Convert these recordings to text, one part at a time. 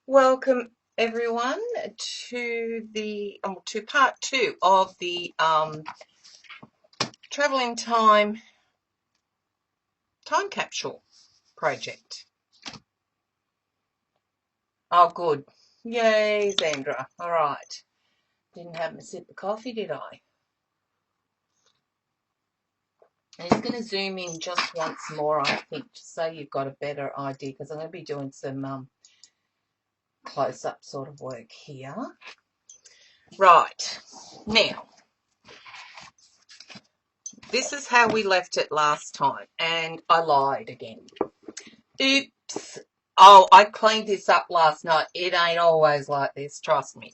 Welcome everyone to part two of the traveling time capsule project. Oh, good. Yay, Zandra. All right. Didn't have a sip of coffee, did I? I'm just going to zoom in just once more, I think, just so you've got a better idea, because I'm going to be doing some close-up sort of work here. Right. Now, this is how we left it last time, and I lied again. Oops. Oh, I cleaned this up last night. It ain't always like this, trust me.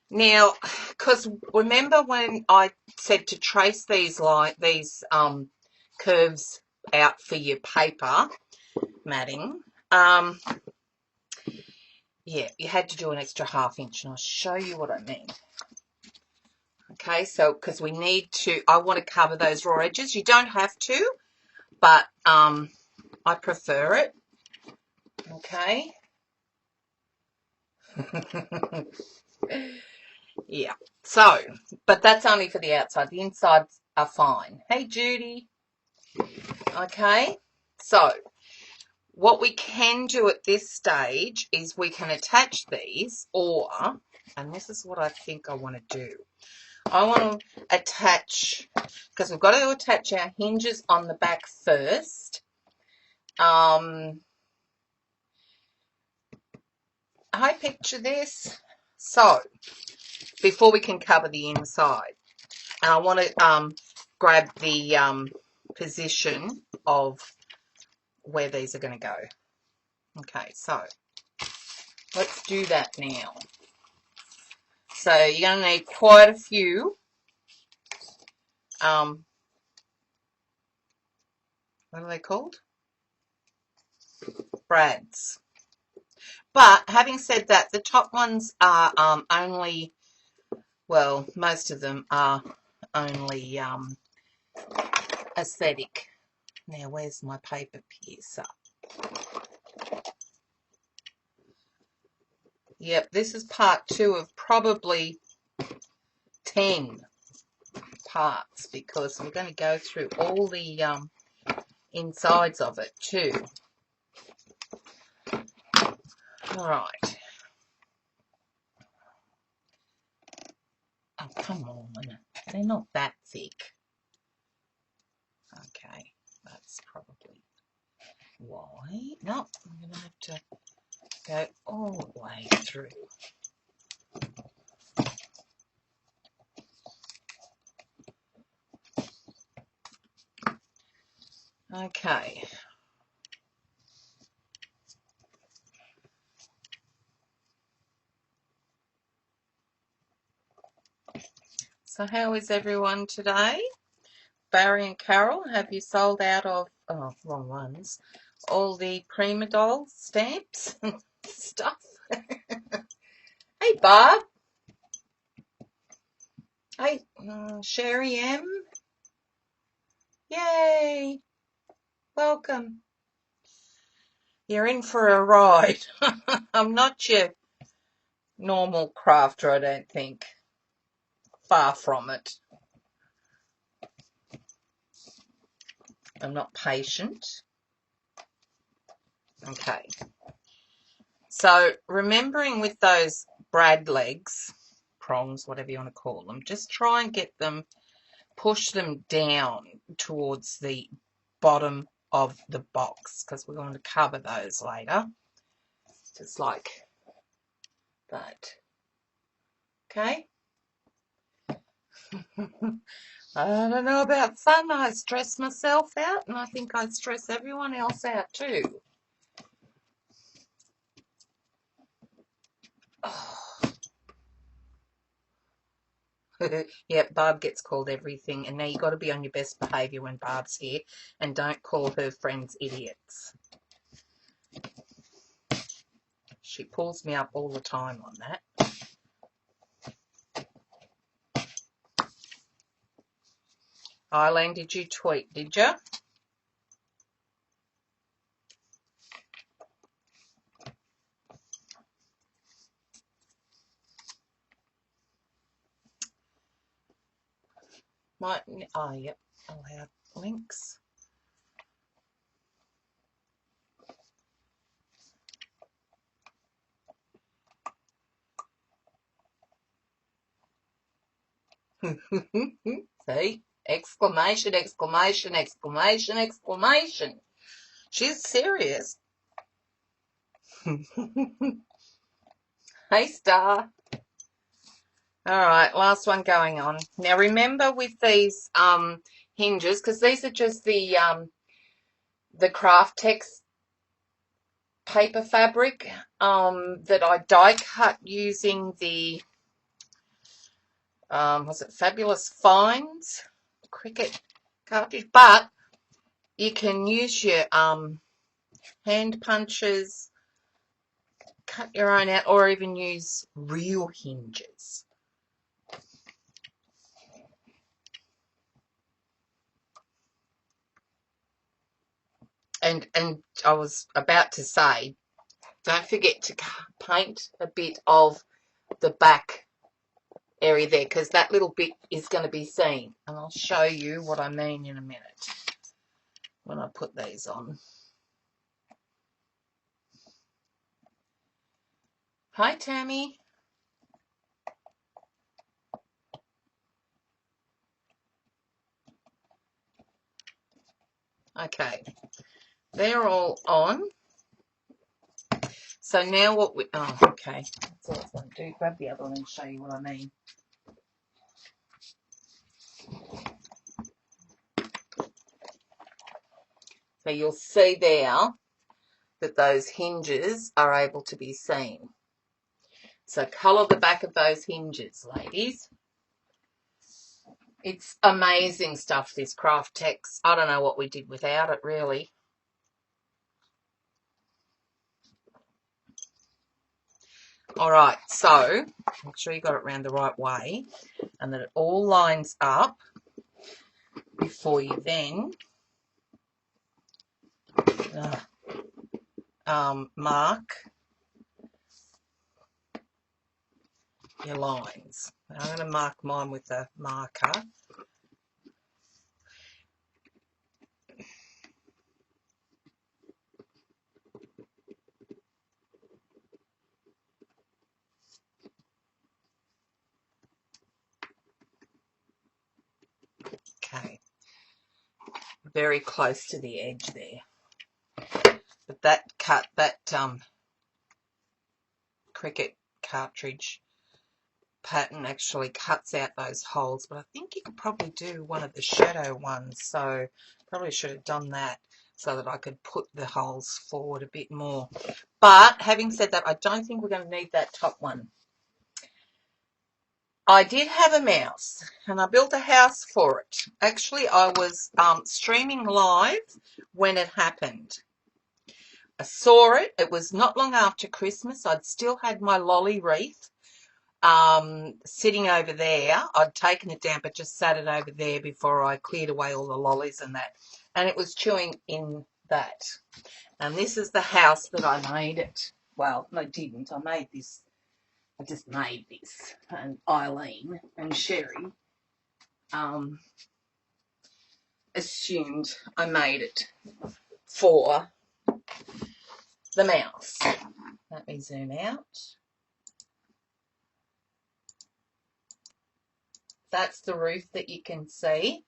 Now, because remember when I said to trace these curves out for your paper matting? Yeah, you had to do an extra ½ inch, and I'll show you what I mean. Okay, so because we need to, I want to cover those raw edges. You don't have to, but I prefer it. Okay. Yeah, so, but that's only for the outside. The insides are fine. Hey, Judy. Okay, so what we can do at this stage is we can attach these, or, and this is what I think I want to do. I want to attach, because we've got to attach our hinges on the back first. I picture this. So, before we can cover the inside. And I want to grab the position of where these are going to go. Okay, so let's do that now. So you're going to need quite a few what are they called? Brads. But having said that, the top ones are only, well, most of them are only aesthetic. Now, where's my paper piercer? Yep, this is part two of probably 10 parts, because we're going to go through all the insides of it too. All right. Oh, come on. They're not that thick. Okay, that's probably why. No, I'm going to have to go all the way through. Okay. So how is everyone today? Barry and Carol, have you sold out of, oh, wrong ones, all the Prima Doll stamps and stuff? Hey, Bob. Hey, Sherry M. Yay. Welcome. You're in for a ride. I'm not your normal crafter, I don't think. Far from it. I'm not patient. Okay. So remembering with those brad legs, prongs, whatever you want to call them, just try and get them, push them down towards the bottom of the box, because we're going to cover those later. Just like that. Okay. I don't know about fun. I stress myself out, and I think I stress everyone else out too. Oh. Yep, Barb gets called everything, and now you've got to be on your best behaviour when Barb's here, and don't call her friends idiots. She pulls me up all the time on that. Eileen, did you tweet, did you? Oh, yep, allowed links. See? Exclamation, exclamation, exclamation, exclamation. She's serious. Hey, Star. All right, last one going on. Now, remember with these hinges, because these are just the Craft Tex paper fabric that I die cut using the was it Fabulous Finds Cricut cartridge, but you can use your hand punches, cut your own out, or even use real hinges. And I was about to say, don't forget to paint a bit of the back area there, because that little bit is going to be seen. And I'll show you what I mean in a minute when I put these on. Hi, Tammy. Okay, they're all on. So now what we, oh, okay, that's all I was going to do. Grab the other one and show you what I mean. So you'll see there that those hinges are able to be seen. So colour the back of those hinges, ladies. It's amazing stuff, this Craft Tex. I don't know what we did without it, really. All right, so make sure you got it around the right way and that it all lines up before you then mark your lines. I'm going to mark mine with a marker. Okay, very close to the edge there. But that Cricut cartridge pattern actually cuts out those holes, but I think you could probably do one of the shadow ones, so probably should have done that so that I could put the holes forward a bit more. But having said that, I don't think we're going to need that top one. I did have a mouse and I built a house for it. Actually, I was streaming live when it happened. I saw it. It was not long after Christmas. I'd still had my lolly wreath sitting over there. I'd taken it down but just sat it over there before I cleared away all the lollies and that. And it was chewing in that. And this is the house that I made it. Well, I didn't. I made this. I just made this. And Eileen and Sherry assumed I made it for the mouse. Let me zoom out. That's the roof that you can see.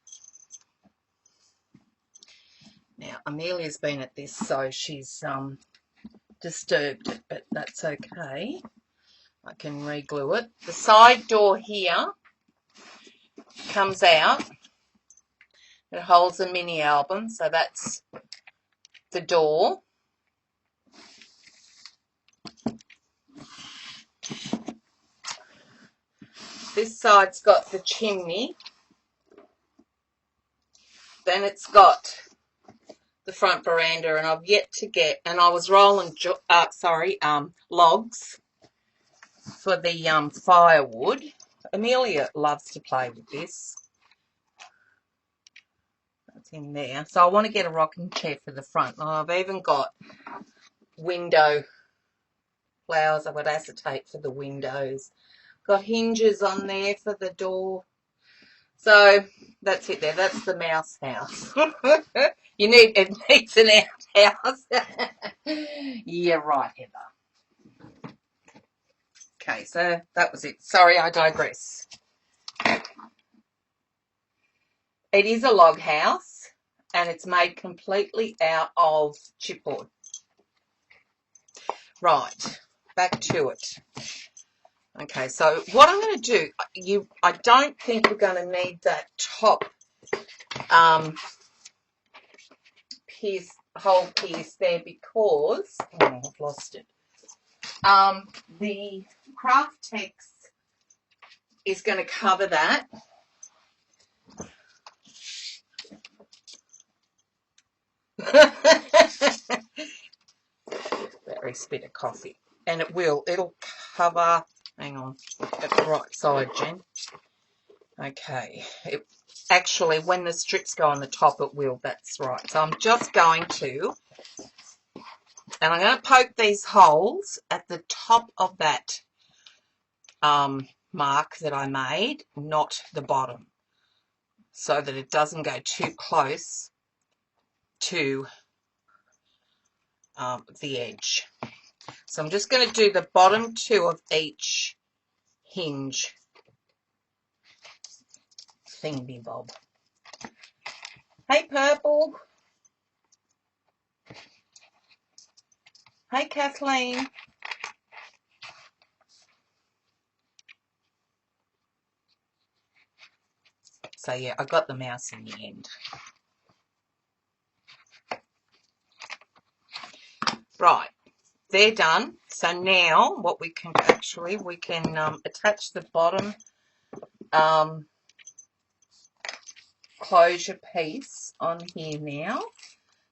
Now, Amelia's been at this, so she's disturbed it, but that's okay. I can re-glue it. The side door here comes out. It holds a mini album, so that's the door. This side's got the chimney. Then it's got the front veranda, and I've yet to get, and I was rolling logs for the firewood. Amelia loves to play with this. That's in there. So I want to get a rocking chair for the front. And I've even got window flowers I would acetate for the windows. Got hinges on there for the door So that's it there. That's the mouse house. It needs an outhouse. Yeah, right, Heather. Okay, so that was it. Sorry, I digress. It is a log house and it's made completely out of chipboard. Right, back to it. Okay, so what I'm going to do, I don't think we're going to need that top whole piece there because, oh, I've lost it. The craft text is going to cover that. Very spit of coffee. And it'll cover, hang on, at the right side, Jen. Okay. Actually, when the strips go on the top, it will, that's right. So I'm just going to, and I'm going to poke these holes at the top of that mark that I made, not the bottom, so that it doesn't go too close to the edge. So I'm just going to do the bottom two of each hinge thingy bob. Hey, Purple. Hey, Kathleen. So yeah, I got the mouse in the end. Right, they're done. So now what we can attach the bottom closure piece on here now,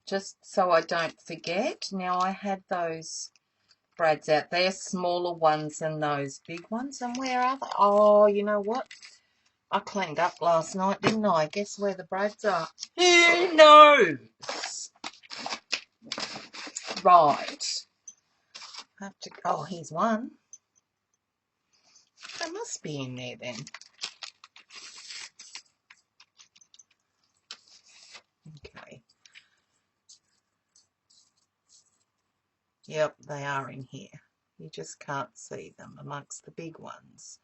just so I don't forget. Now I had those brads out. They're smaller ones than those big ones. And where are they? Oh, you know what? I cleaned up last night, didn't I? Guess where the brads are? Who knows? Right. Oh, here's one. They must be in there then. Okay. Yep, they are in here. You just can't see them amongst the big ones.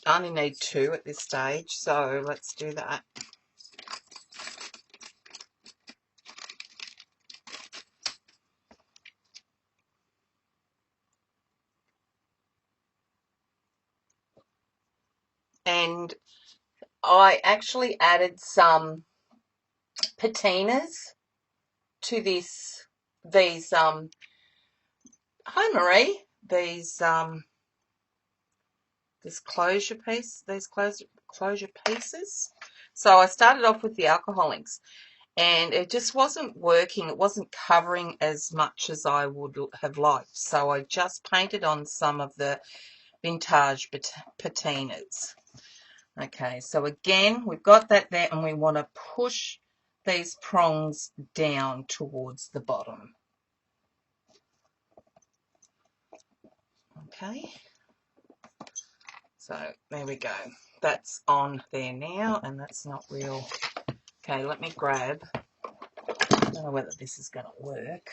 Only need two at this stage, so let's do that. And I actually added some patinas to these hi Marie, this closure piece, these closure pieces. So I started off with the alcohol inks and it just wasn't working. It wasn't covering as much as I would have liked. So I just painted on some of the vintage patinas. Okay, so again, we've got that there and we want to push these prongs down towards the bottom. Okay, so there we go. That's on there now and that's not real. Okay, let me grab, I don't know whether this is going to work.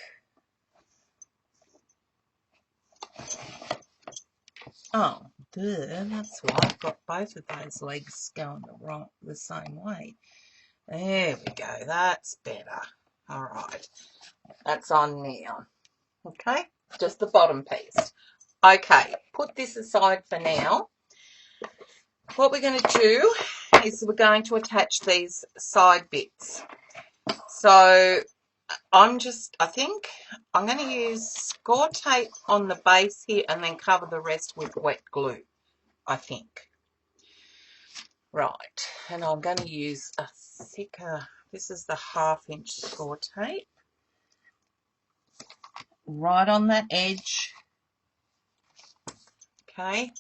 Oh, duh, that's why I've got both of those legs going the same way. There we go, that's better. All right, that's on now. Okay, just the bottom piece. Okay, put this aside for now. What we're going to do is we're going to attach these side bits. So I think I'm going to use score tape on the base here and then cover the rest with wet glue, I think. Right, and I'm going to use a thicker, this is the 1/2 inch score tape, right on that edge. Okay.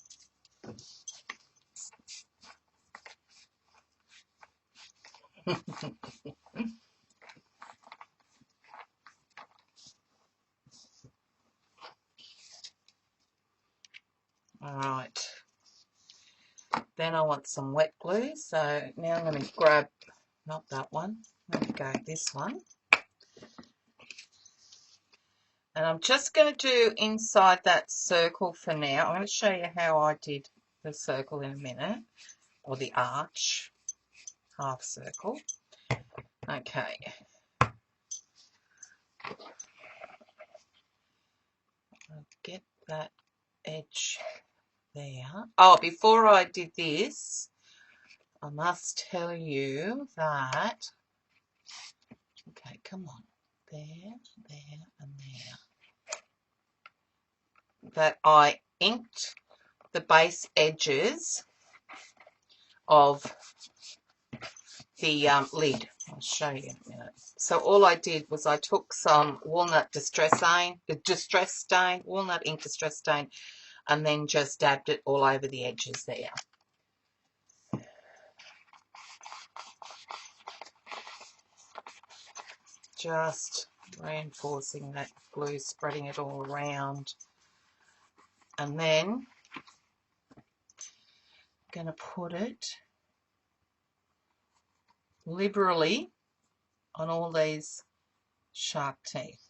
All right. Then I want some wet glue. So now I'm going to grab, not that one, I'm going to go this one. And I'm just going to do inside that circle for now. I'm going to show you how I did the circle in a minute, or the arch, half circle. Okay. I'll get that edge there. Oh, before I did this, I must tell you that, okay, come on, there, and there, that I inked the base edges of the lid. I'll show you in a minute. So all I did was I took some walnut walnut ink distress stain, and then just dabbed it all over the edges there. Just reinforcing that glue, spreading it all around. And then I'm going to put it liberally on all these shark teeth.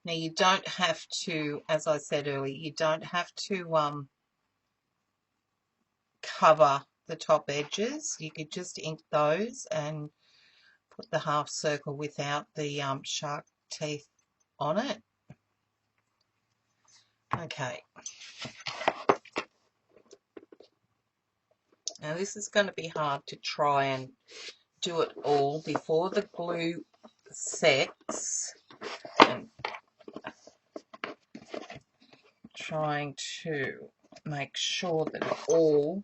Now you don't have to, as I said earlier, you don't have to cover the top edges. You could just ink those and put the half circle without the shark teeth on it. Okay. Now this is going to be hard to try and do it all before the glue sets, and trying to make sure that it all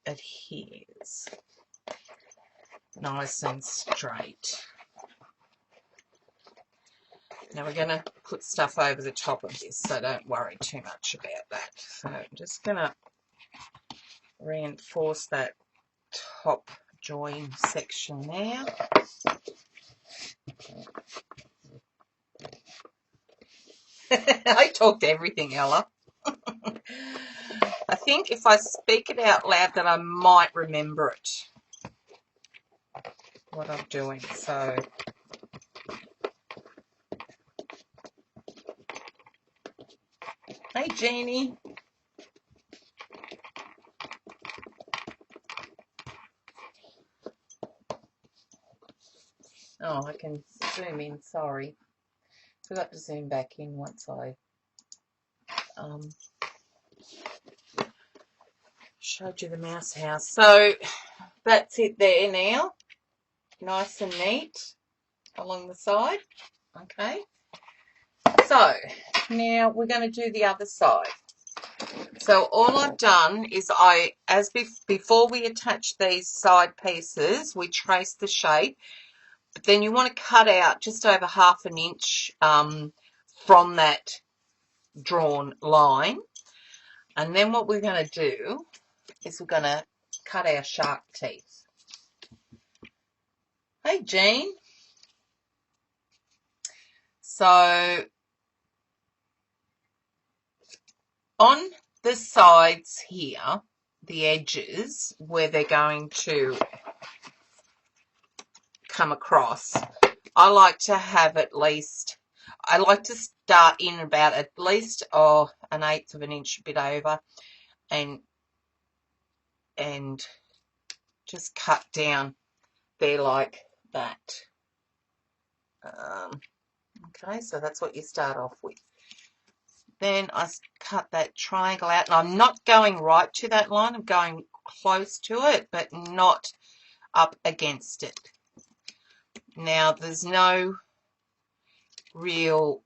adheres nice and straight. Now we're going to put stuff over the top of this, so don't worry too much about that. So I'm just going to reinforce that top join section there. I talked everything, Ella. I think if I speak it out loud, then I might remember it, what I'm doing. So hey, Jeannie. Oh, I can zoom in, sorry. Forgot to zoom back in once I showed you the mouse house. So that's it there now. Nice and neat along the side. Okay. So now we're going to do the other side. So all I've done is before we attach these side pieces, we trace the shape. But then you want to cut out just over 1/2 inch from that drawn line. And then what we're going to do is we're going to cut our shark teeth. Hey, Jean. So on the sides here, the edges where they're going to come across, I like to have I like to start in about at least 1/8 inch, a bit over, and just cut down there like that. Okay, so that's what you start off with. Then I cut that triangle out, and I'm not going right to that line, I'm going close to it, but not up against it. Now there's no real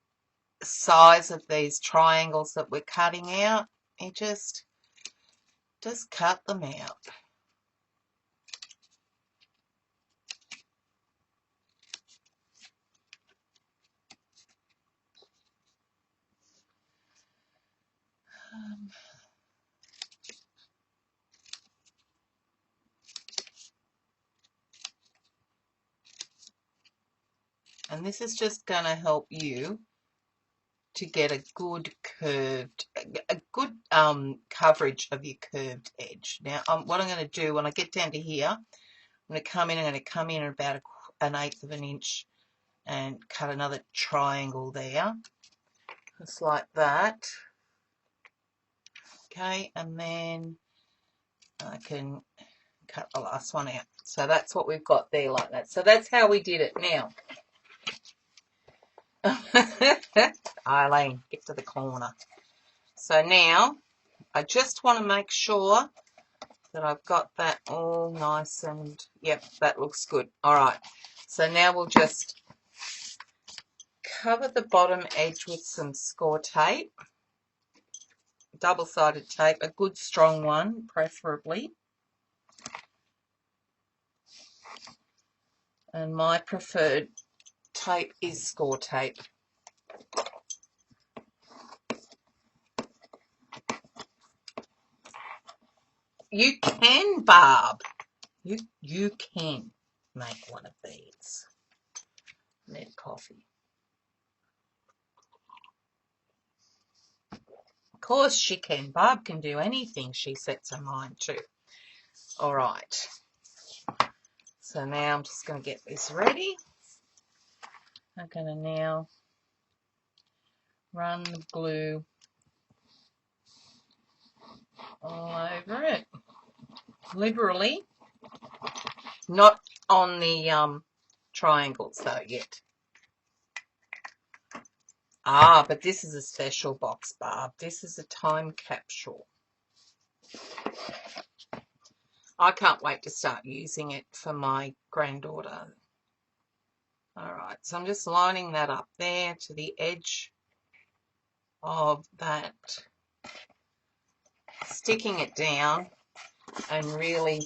size of these triangles that we're cutting out. You just cut them out. And this is just going to help you to get a good curved, a good coverage of your curved edge. Now, what I'm going to do when I get down to here, I'm going to come in at about an eighth of an inch and cut another triangle there, just like that. Okay, and then I can cut the last one out. So that's what we've got there, like that. So that's how we did it. Now, Eileen, get to the corner. So now I just want to make sure that I've got that all nice and, yep, that looks good. All right, so now we'll just cover the bottom edge with some score tape, double-sided tape, a good strong one preferably. And my preferred tape is score tape. You can, Barb. You can make one of these. Need coffee. Of course she can. Barb can do anything she sets her mind to. All right. So now I'm just going to get this ready. I'm going to now run the glue all over it. Liberally. Not on the triangles though yet. Ah, but this is a special box, Barb. This is a time capsule. I can't wait to start using it for my granddaughter. All right, so I'm just lining that up there to the edge of that, sticking it down and really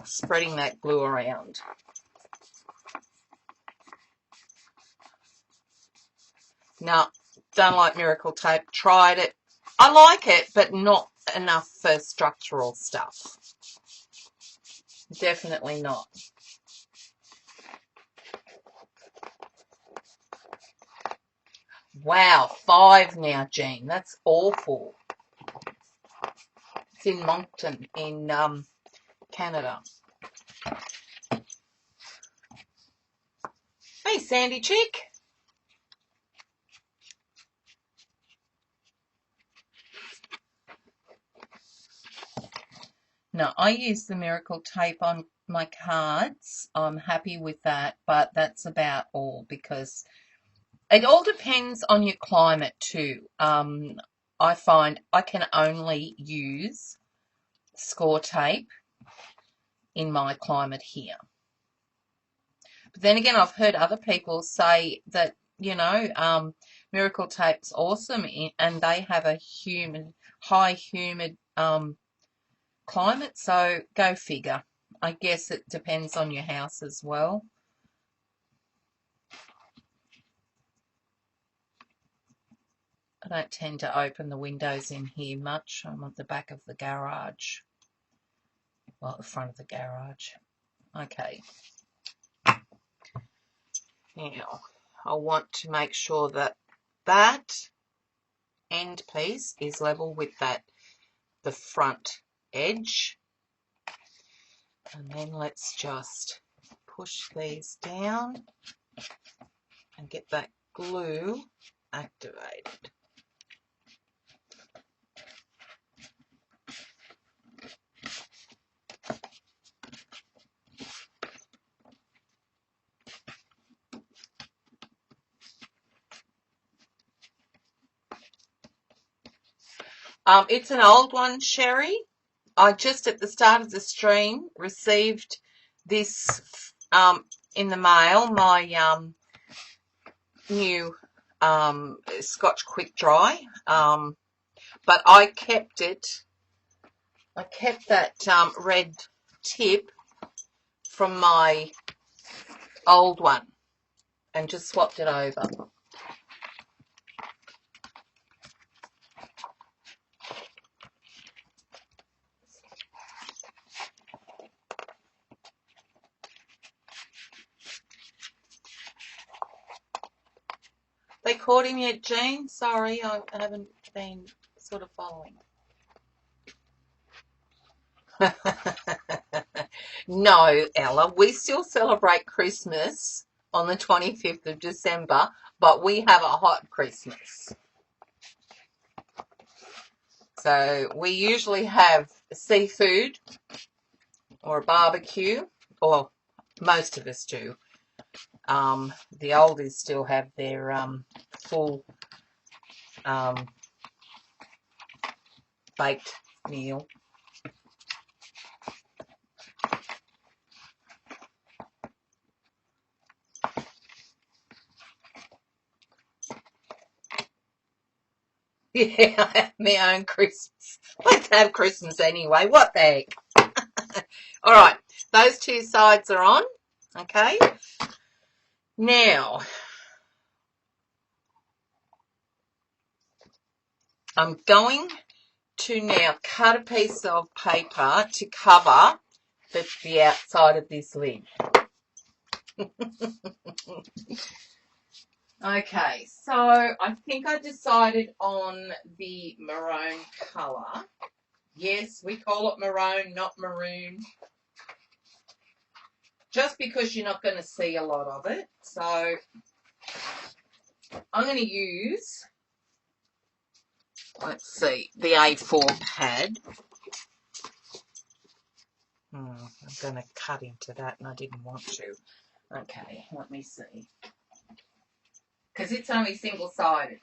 spreading that glue around. Now, don't like miracle tape. Tried it. I like it, but not enough for structural stuff. Definitely not. Wow, 5 now, Jean. That's awful. It's in Moncton in Canada. Hey, Sandy Chick. No, I use the miracle tape on my cards. I'm happy with that, but that's about all because it all depends on your climate too. I find I can only use score tape in my climate here. But then again, I've heard other people say that, you know, miracle tape's awesome and they have a high humid climate, so go figure. I guess it depends on your house as well. I don't tend to open the windows in here much. I'm at the back of the garage. Well, at the front of the garage. Okay. Now, I want to make sure that that end piece is level with the front edge. And then let's just push these down and get that glue activated. It's an old one, Sherry. I just at the start of the stream received this in the mail, my new Scotch Quick Dry, but I kept that red tip from my old one and just swapped it over. They caught him yet, Jean? Sorry, I haven't been sort of following. No, Ella, we still celebrate Christmas on the 25th of December, but we have a hot Christmas. So we usually have seafood or a barbecue, or most of us do. The oldies still have their full baked meal. Yeah, I have my own Christmas. Let's have Christmas anyway. What the heck? All right, those two sides are on. Okay. Now, I'm going to now cut a piece of paper to cover the outside of this lid. Okay, so I think I decided on the maroon colour. Yes, we call it maroon, not maroon. Just because you're not going to see a lot of it. So I'm going to use, let's see, the A4 pad. I'm going to cut into that and I didn't want to. Okay, let me see. Because it's only single-sided.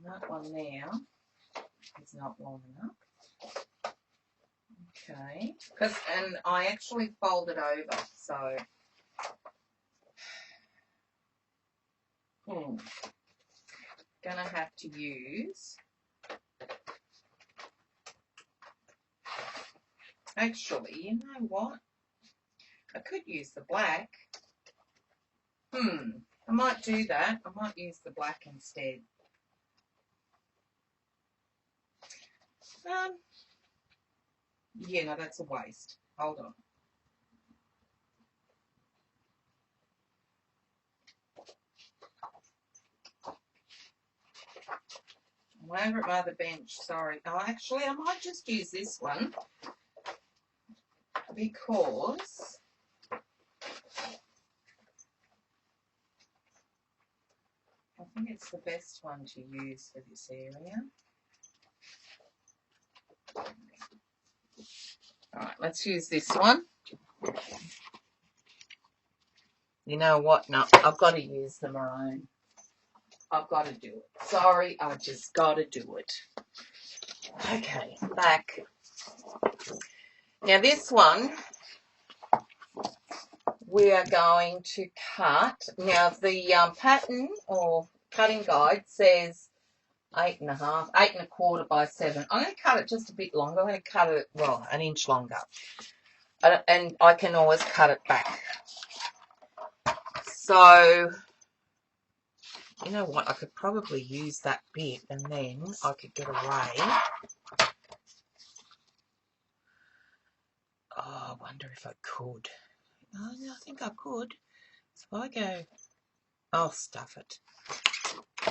That one now is not long enough. Okay, and I actually fold it over, so gonna have to use. Actually, you know what? I could use the black. I might do that. I might use the black instead. Yeah, no, that's a waste. Hold on. I'm over at my other bench, sorry. Oh, actually, I might just use this one because I think it's the best one to use for this area. All right, let's use this one. You know what? No, I've got to use the maroon. I've got to do it. Sorry, I just got to do it. Okay, back. Now this one, we are going to cut. Now the pattern or cutting guide says 8 1/4 by 7. I'm going to cut it just a bit longer. I'm going to cut it, well, an inch longer. And I can always cut it back. So, you know what? I could probably use that bit and then I could get away. Oh, I wonder if I could. Oh, I think I could. So I go, I'll stuff it.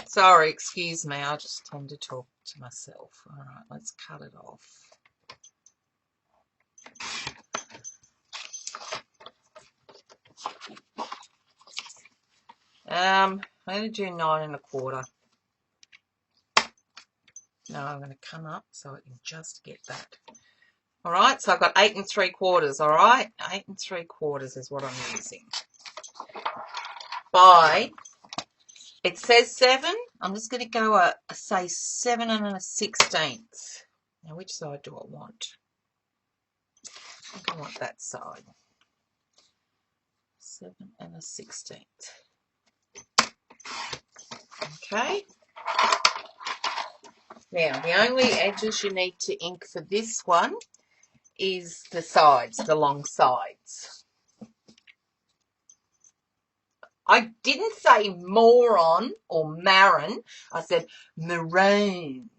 Sorry, excuse me. I just tend to talk to myself. All right, let's cut it off. I'm going to do 9 1/4. Now I'm going to come up so I can just get that. All right, so I've got 8 3/4. All right, 8 3/4 is what I'm using. By, it says 7. I'm just going to go say 7 1/16. Now, which side do I want? I think I want that side. 7 1/16. Okay. Now, the only edges you need to ink for this one is the sides, the long sides. I didn't say moron or maroon. I said maroon.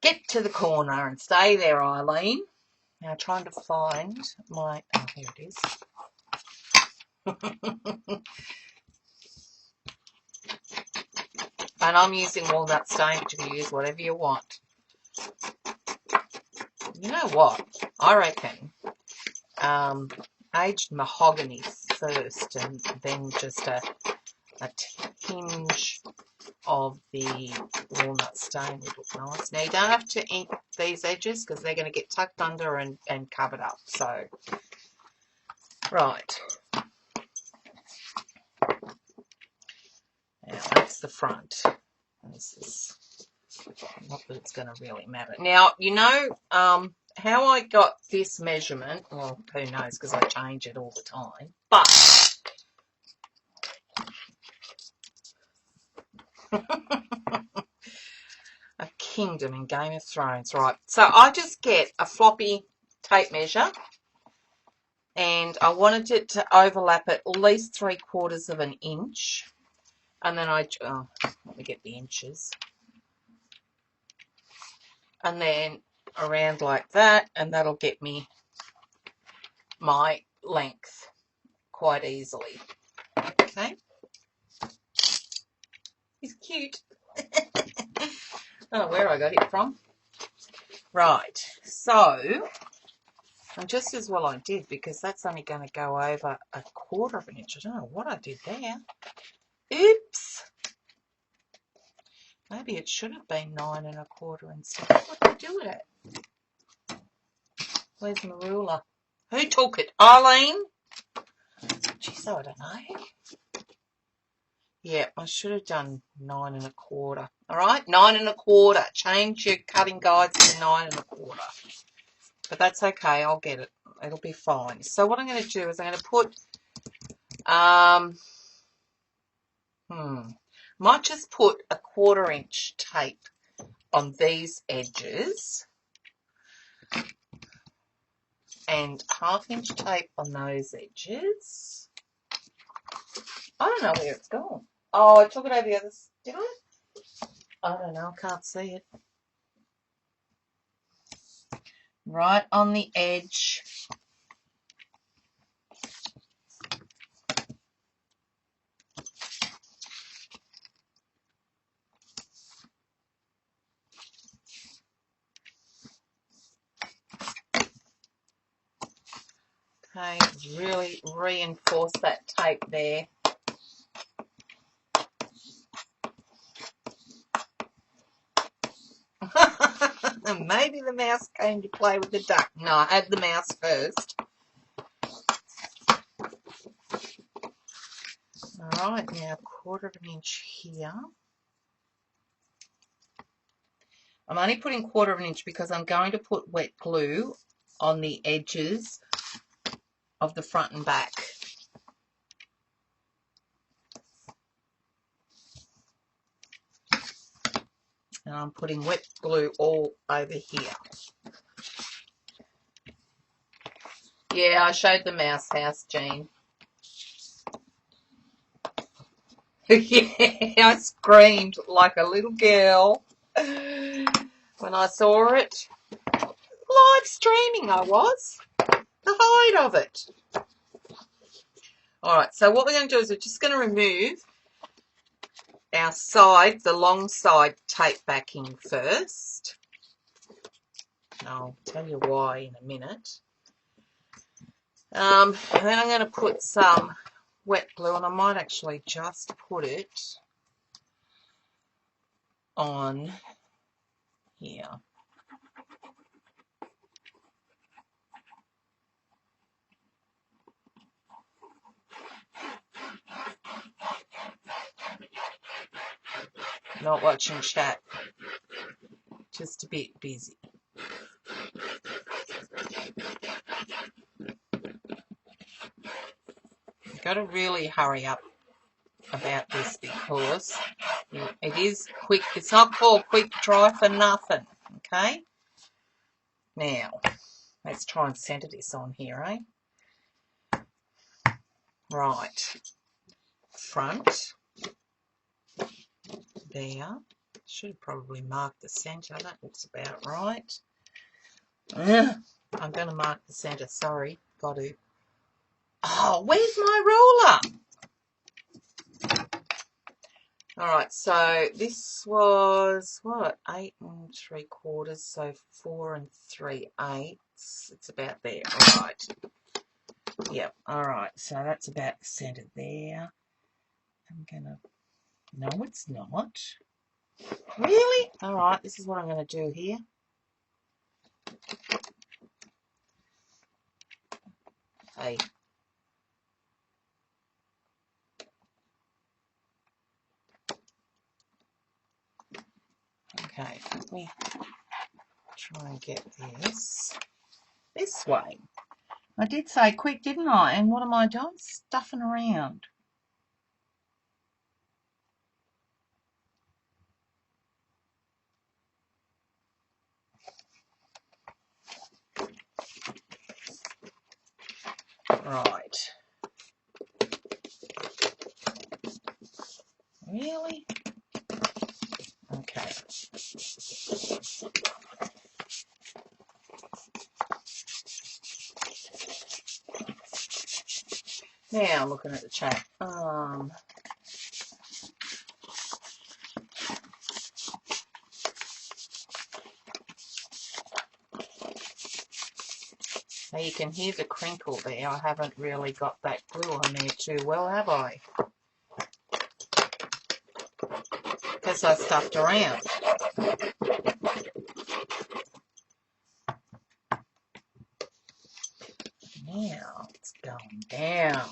Get to the corner and stay there, Eileen. Now, trying to find my... Oh, here it is. And I'm using walnut stain, but you can use whatever you want. You know what? I reckon aged mahogany first, and then just a tinge of the walnut stain would look nice. Now, you don't have to ink these edges because they're going to get tucked under and covered up. So, right. Now, that's the front. This is not that it's going to really matter. Now, you know how I got this measurement? Well, who knows, because I change it all the time. But a kingdom in Game of Thrones, right? So I just get a floppy tape measure, and I wanted it to overlap at least 3/4 of an inch. And then let me get the inches. And then around like that, and that'll get me my length quite easily. Okay. He's cute. I don't know where I got it from. Right, so, and just as well I did, because that's only going to go over 1/4 of an inch. I don't know what I did there. Oops. Maybe it should have been 9 1/4 instead. What did I do with it? Where's my ruler? Who took it? Eileen? Geez, I don't know. Yeah, I should have done 9 1/4. All right, 9 1/4. Change your cutting guides to 9 1/4. But that's okay. I'll get it. It'll be fine. So what I'm going to do is I'm going to put, might just put a 1/4 inch tape on these edges and 1/2 inch tape on those edges. I don't know where it's gone. Oh, I took it over the other. Did I? I don't know. I can't see it. Right on the edge. Okay, really reinforce that tape there. Maybe the mouse came to play with the duck. No, I had the mouse first. Alright, now 1/4 of an inch here. I'm only putting 1/4 of an inch because I'm going to put wet glue on the edges of the front and back. And I'm putting wet glue all over here. Yeah, I showed the mouse house, Jean. Yeah, I screamed like a little girl when I saw it. Live streaming I was. The height of it. Alright, so what we're going to do is we're just going to remove our side, the long side tape backing first. And I'll tell you why in a minute. And then I'm going to put some wet glue, and I might actually just put it on here. Not watching chat, just a bit busy. You've got to really hurry up about this because it is quick. It's not called quick dry for nothing, okay? Now, let's try and centre this on here, eh? Right. Front. There. Should probably mark the centre. That looks about right. I'm going to mark the centre. Sorry. Got to. Oh, where's my ruler? All right, so this was what, 8 3/4, so 4 3/8. It's about there. All right. Yep. All right. So that's about the center there. I'm gonna. No, it's not. Really? All right. This is what I'm gonna do here. Hey. Okay. Let me try and get this way. I did say quick, didn't I? And what am I doing? Stuffing around. Right. Really? Okay. Now I'm looking at the chat. Now you can hear the crinkle there. I haven't really got that glue on there too well, have I? Because I stuffed around. Now it's going down.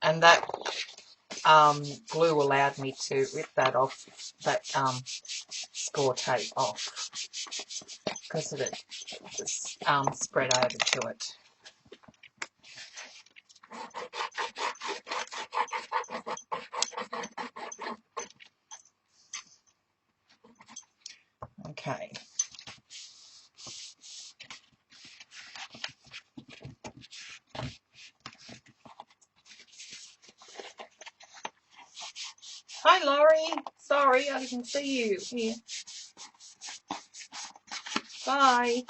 And that glue allowed me to rip that off, that score tape off, because of it spread over to it. Okay. Hi, Laurie. Sorry, I didn't see you here. Bye.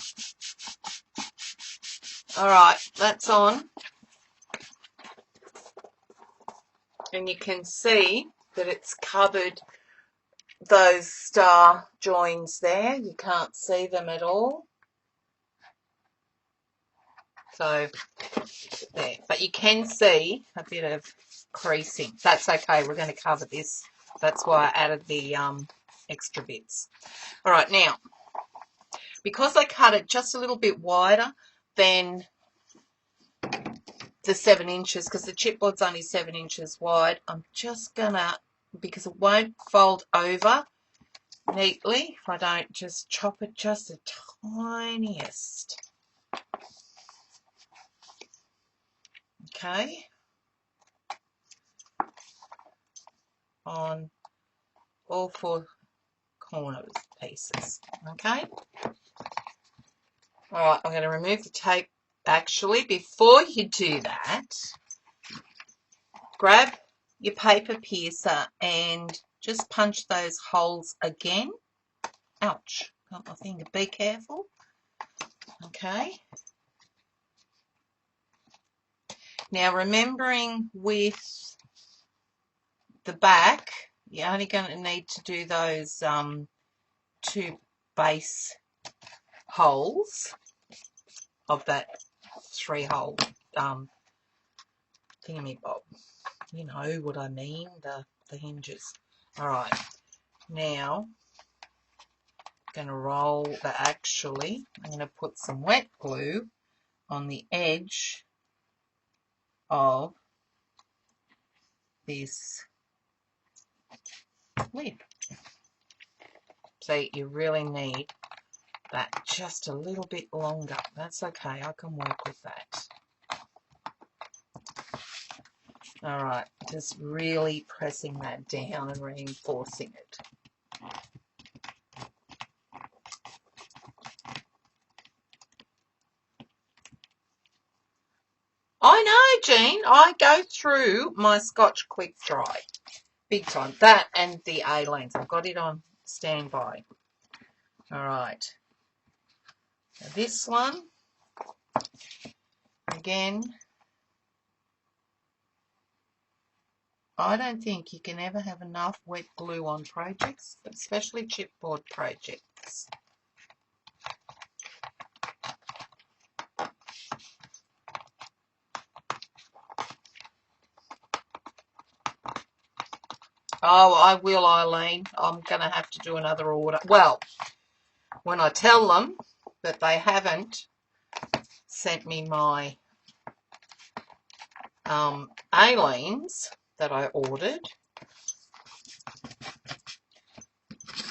All right, that's on. And you can see that it's covered those star joins there. You can't see them at all. So there, but you can see a bit of creasing. That's okay. We're going to cover this. That's why I added the extra bits. All right, now, because I cut it just a little bit wider than the 7 inches, because the chipboard's only 7 inches wide, I'm just gonna, because it won't fold over neatly if I don't just chop it just the tiniest. Okay, on all 4 corners pieces. Okay, all right, I'm going to remove the tape. Actually, before you do that, grab your paper piercer and just punch those holes again. Ouch, got my finger. Be careful. Okay, now remembering with the back, you're only going to need to do those 2 base holes of that 3-hole thingamabob. You know what I mean, the hinges. All right, now I'm going to roll that. Actually, I'm going to put some wet glue on the edge of this lid. See, you really need that just a little bit longer. That's okay, I can work with that. All right, just really pressing that down and reinforcing it. I know, Jean, I go through my Scotch Quick Dry big time. That and the A-lanes, I've got it on standby. All right, now this one, Again, I don't think you can ever have enough wet glue on projects, especially chipboard projects. Oh, I will, Eileen. I'm going to have to do another order. Well, when I tell them that they haven't sent me my Aleen's that I ordered,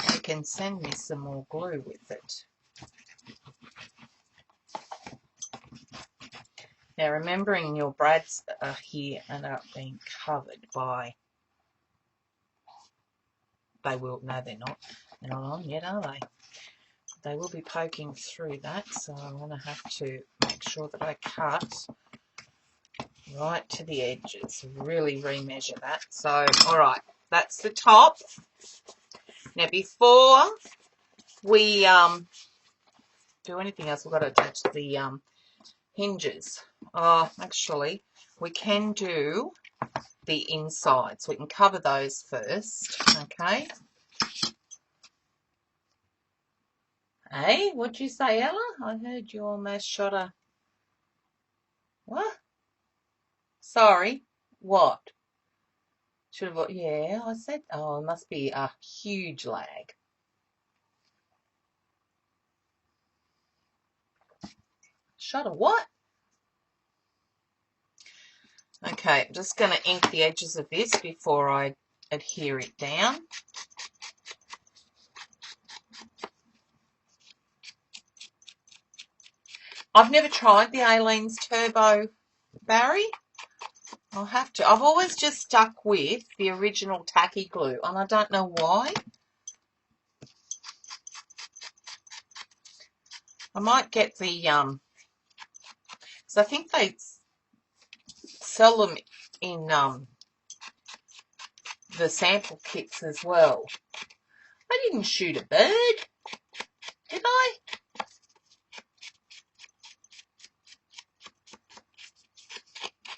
they can send me some more glue with it. Now, remembering your brads are here and are being covered by, they will, no they're not on yet, are they? They will be poking through that, so I'm going to have to make sure that I cut right to the edges, really remeasure that. So, alright, that's the top. Now, before we do anything else, we've got to attach the hinges. Actually, we can do the insides. We can cover those first, okay? Hey, what'd you say, Ella? I heard you almost shot a... What? Sorry. What? Should have... Yeah, I said... Oh, it must be a huge lag. Shot a what? Okay, I'm just going to ink the edges of this before I adhere it down. I've never tried the Aleen's Turbo Barry. I'll have to. I've always just stuck with the original tacky glue, and I don't know why. I might get the, because I think they sell them in the sample kits as well. I didn't shoot a bird, did I?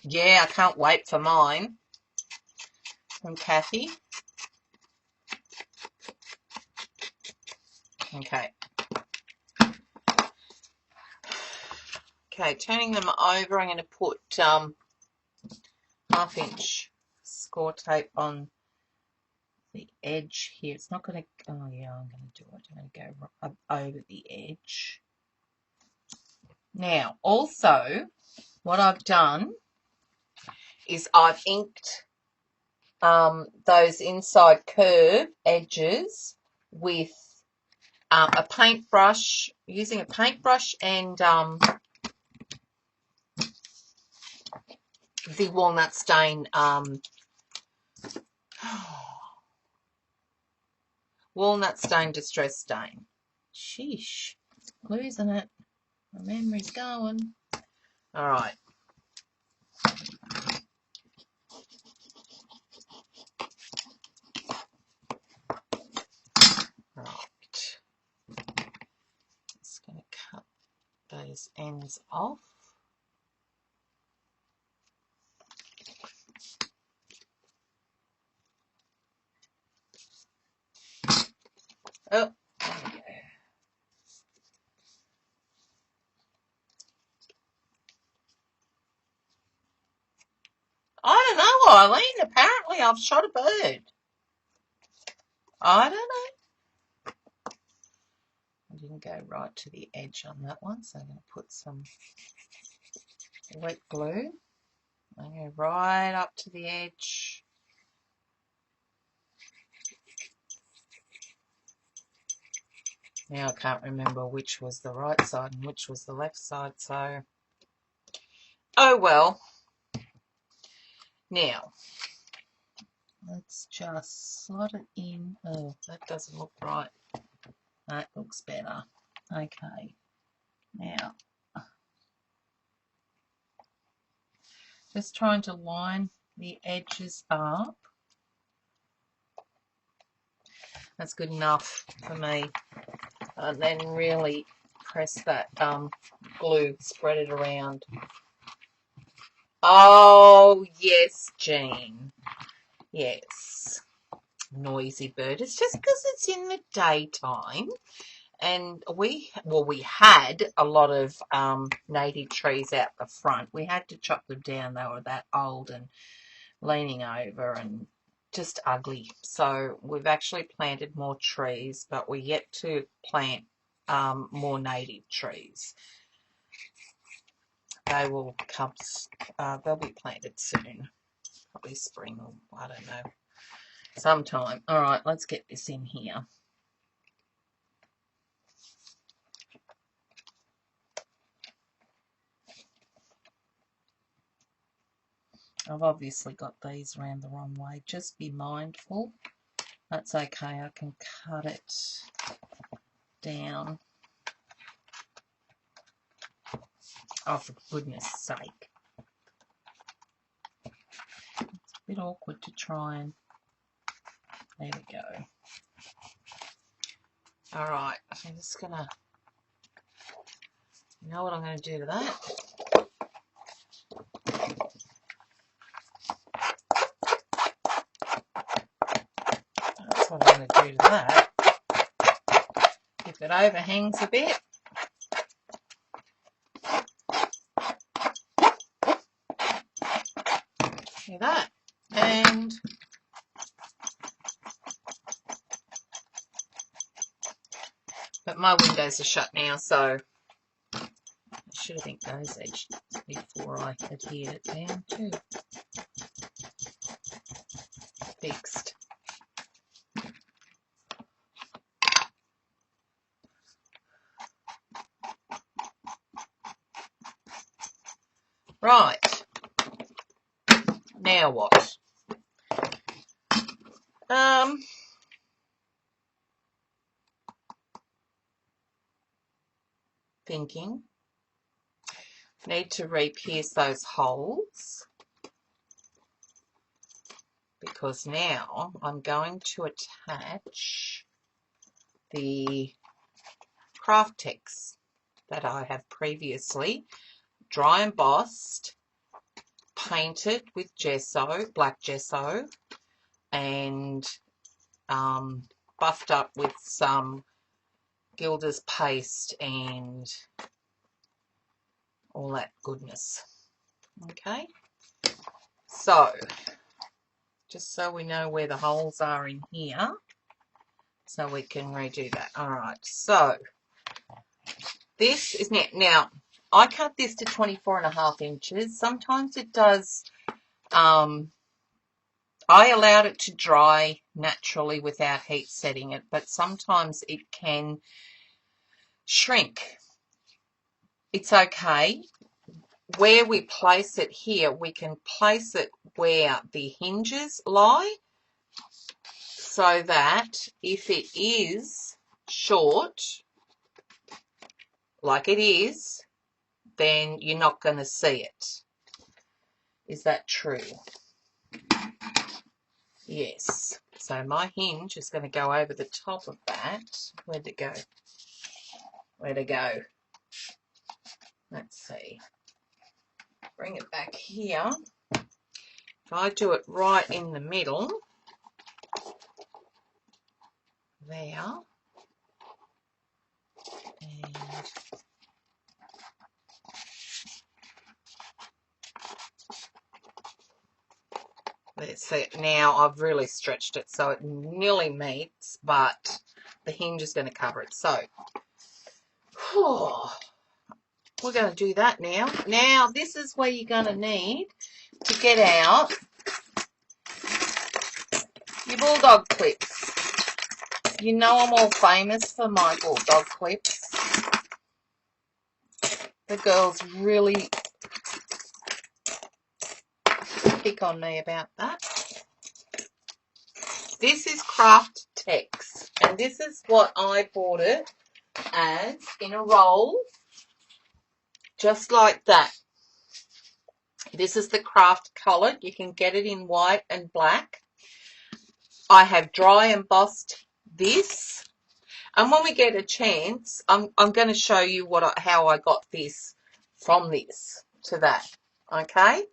Yeah, I can't wait for mine from Kathy. Okay. Okay, turning them over, I'm going to put 1/2-inch score tape on the edge here. It's not going to, oh yeah, I'm going to do it. I'm going to go up over the edge. Now, also, what I've done is I've inked those inside curve edges with a paintbrush, using a paintbrush and the walnut stain, walnut stain distress stain. Sheesh, losing it. My memory's going. All right. Right. Just going to cut those ends off. Oh, there we go. I don't know, Eileen. Apparently I've shot a bird. I don't know. I didn't go right to the edge on that one, so I'm going to put some wet glue. I go right up to the edge. Now I can't remember which was the right side and which was the left side, so oh well. Now, let's just slot it in. Oh, that doesn't look right. That looks better. Okay. Now, just trying to line the edges up. That's good enough for me. And then really press that glue, spread it around. Oh, yes, Jean. Yes. Noisy bird. It's just because it's in the daytime. And we had a lot of native trees out the front. We had to chop them down. They were that old and leaning over and just ugly. So we've actually planted more trees, but we're yet to plant more native trees. They will come. They'll be planted soon, probably spring or I don't know, sometime. All right, let's get this in here. I've obviously got these around the wrong way. Just be mindful. That's okay. I can cut it down. Oh, for goodness sake. It's a bit awkward to try and... There we go. All right. I'm just going to... You know what I'm going to do to that? That's what I'm going to do to that. If it overhangs a bit. See that? And but my windows are shut now, so I should have inked those edges before I adhered it down too. Fixed. Right. Now what? Thinking. Need to re-pierce those holes because now I'm going to attach the craft text that I have previously dry embossed, painted with gesso, black gesso, and buffed up with some Gilda's paste and all that goodness. Okay, so just so we know where the holes are in here, so we can redo that. All right, so this is now I cut this to 24.5 inches. Sometimes it does. I allowed it to dry naturally without heat setting it, but sometimes it can shrink. It's okay. Where we place it here, we can place it where the hinges lie so that if it is short, like it is, then you're not going to see it. Is that true? Yes. So my hinge is going to go over the top of that. Where'd it go? Where'd it go? Let's see. Bring it back here. If I do it right in the middle, there, and let's see it now. I've really stretched it so it nearly meets, but the hinge is going to cover it. So we're going to do that now. Now this is where you're going to need to get out your bulldog clips. You know I'm all famous for my bulldog clips. The girls really pick on me about that. This is Craft Tex, and this is what I bought it as in a roll, just like that. This is the craft colored. You can get it in white and black. I have dry embossed this, and when we get a chance, I'm going to show you how I got this from this to that. Okay,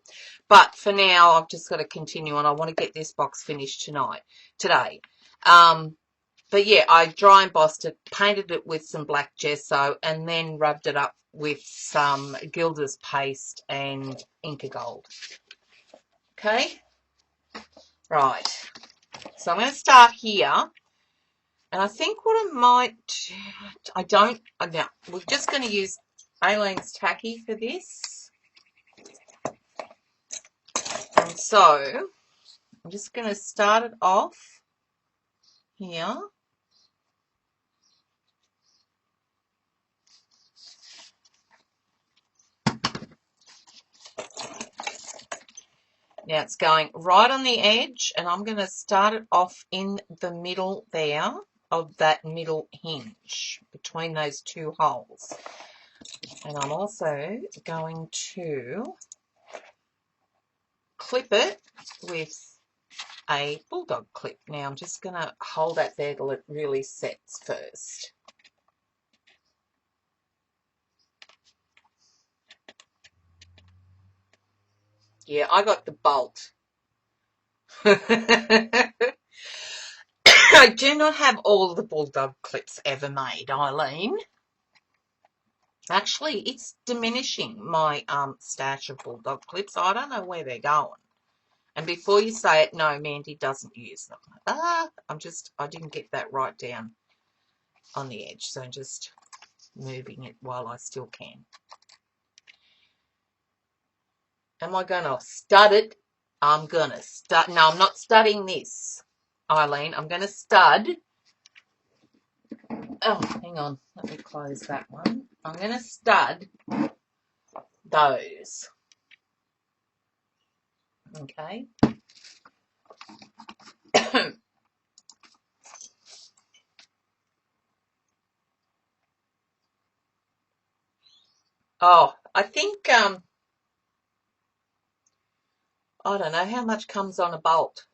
but for now I've just got to continue on. I want to get this box finished today. But yeah, I dry embossed it, painted it with some black gesso, and then rubbed it up with some Gilda's paste and Inca Gold. Okay, right. So I'm going to start here, and I think what I might, now we're just going to use Aileen's tacky for this, and so I'm just going to start it off here. Now it's going right on the edge, and I'm going to start it off in the middle there of that middle hinge between those two holes. And I'm also going to clip it with a bulldog clip. Now I'm just going to hold that there till it really sets first. Yeah, I got the bolt. I do not have all the bulldog clips ever made, Eileen. Actually, it's diminishing my stash of bulldog clips. I don't know where they're going. And before you say it, no, Mandy doesn't use them. I didn't get that right down on the edge, so I'm just moving it while I still can. Am I going to stud it? I'm going to stud. No, I'm not studding this, Eileen. I'm going to stud. Oh, hang on. Let me close that one. I'm going to stud those. Okay. Oh, I think, I don't know how much comes on a bolt.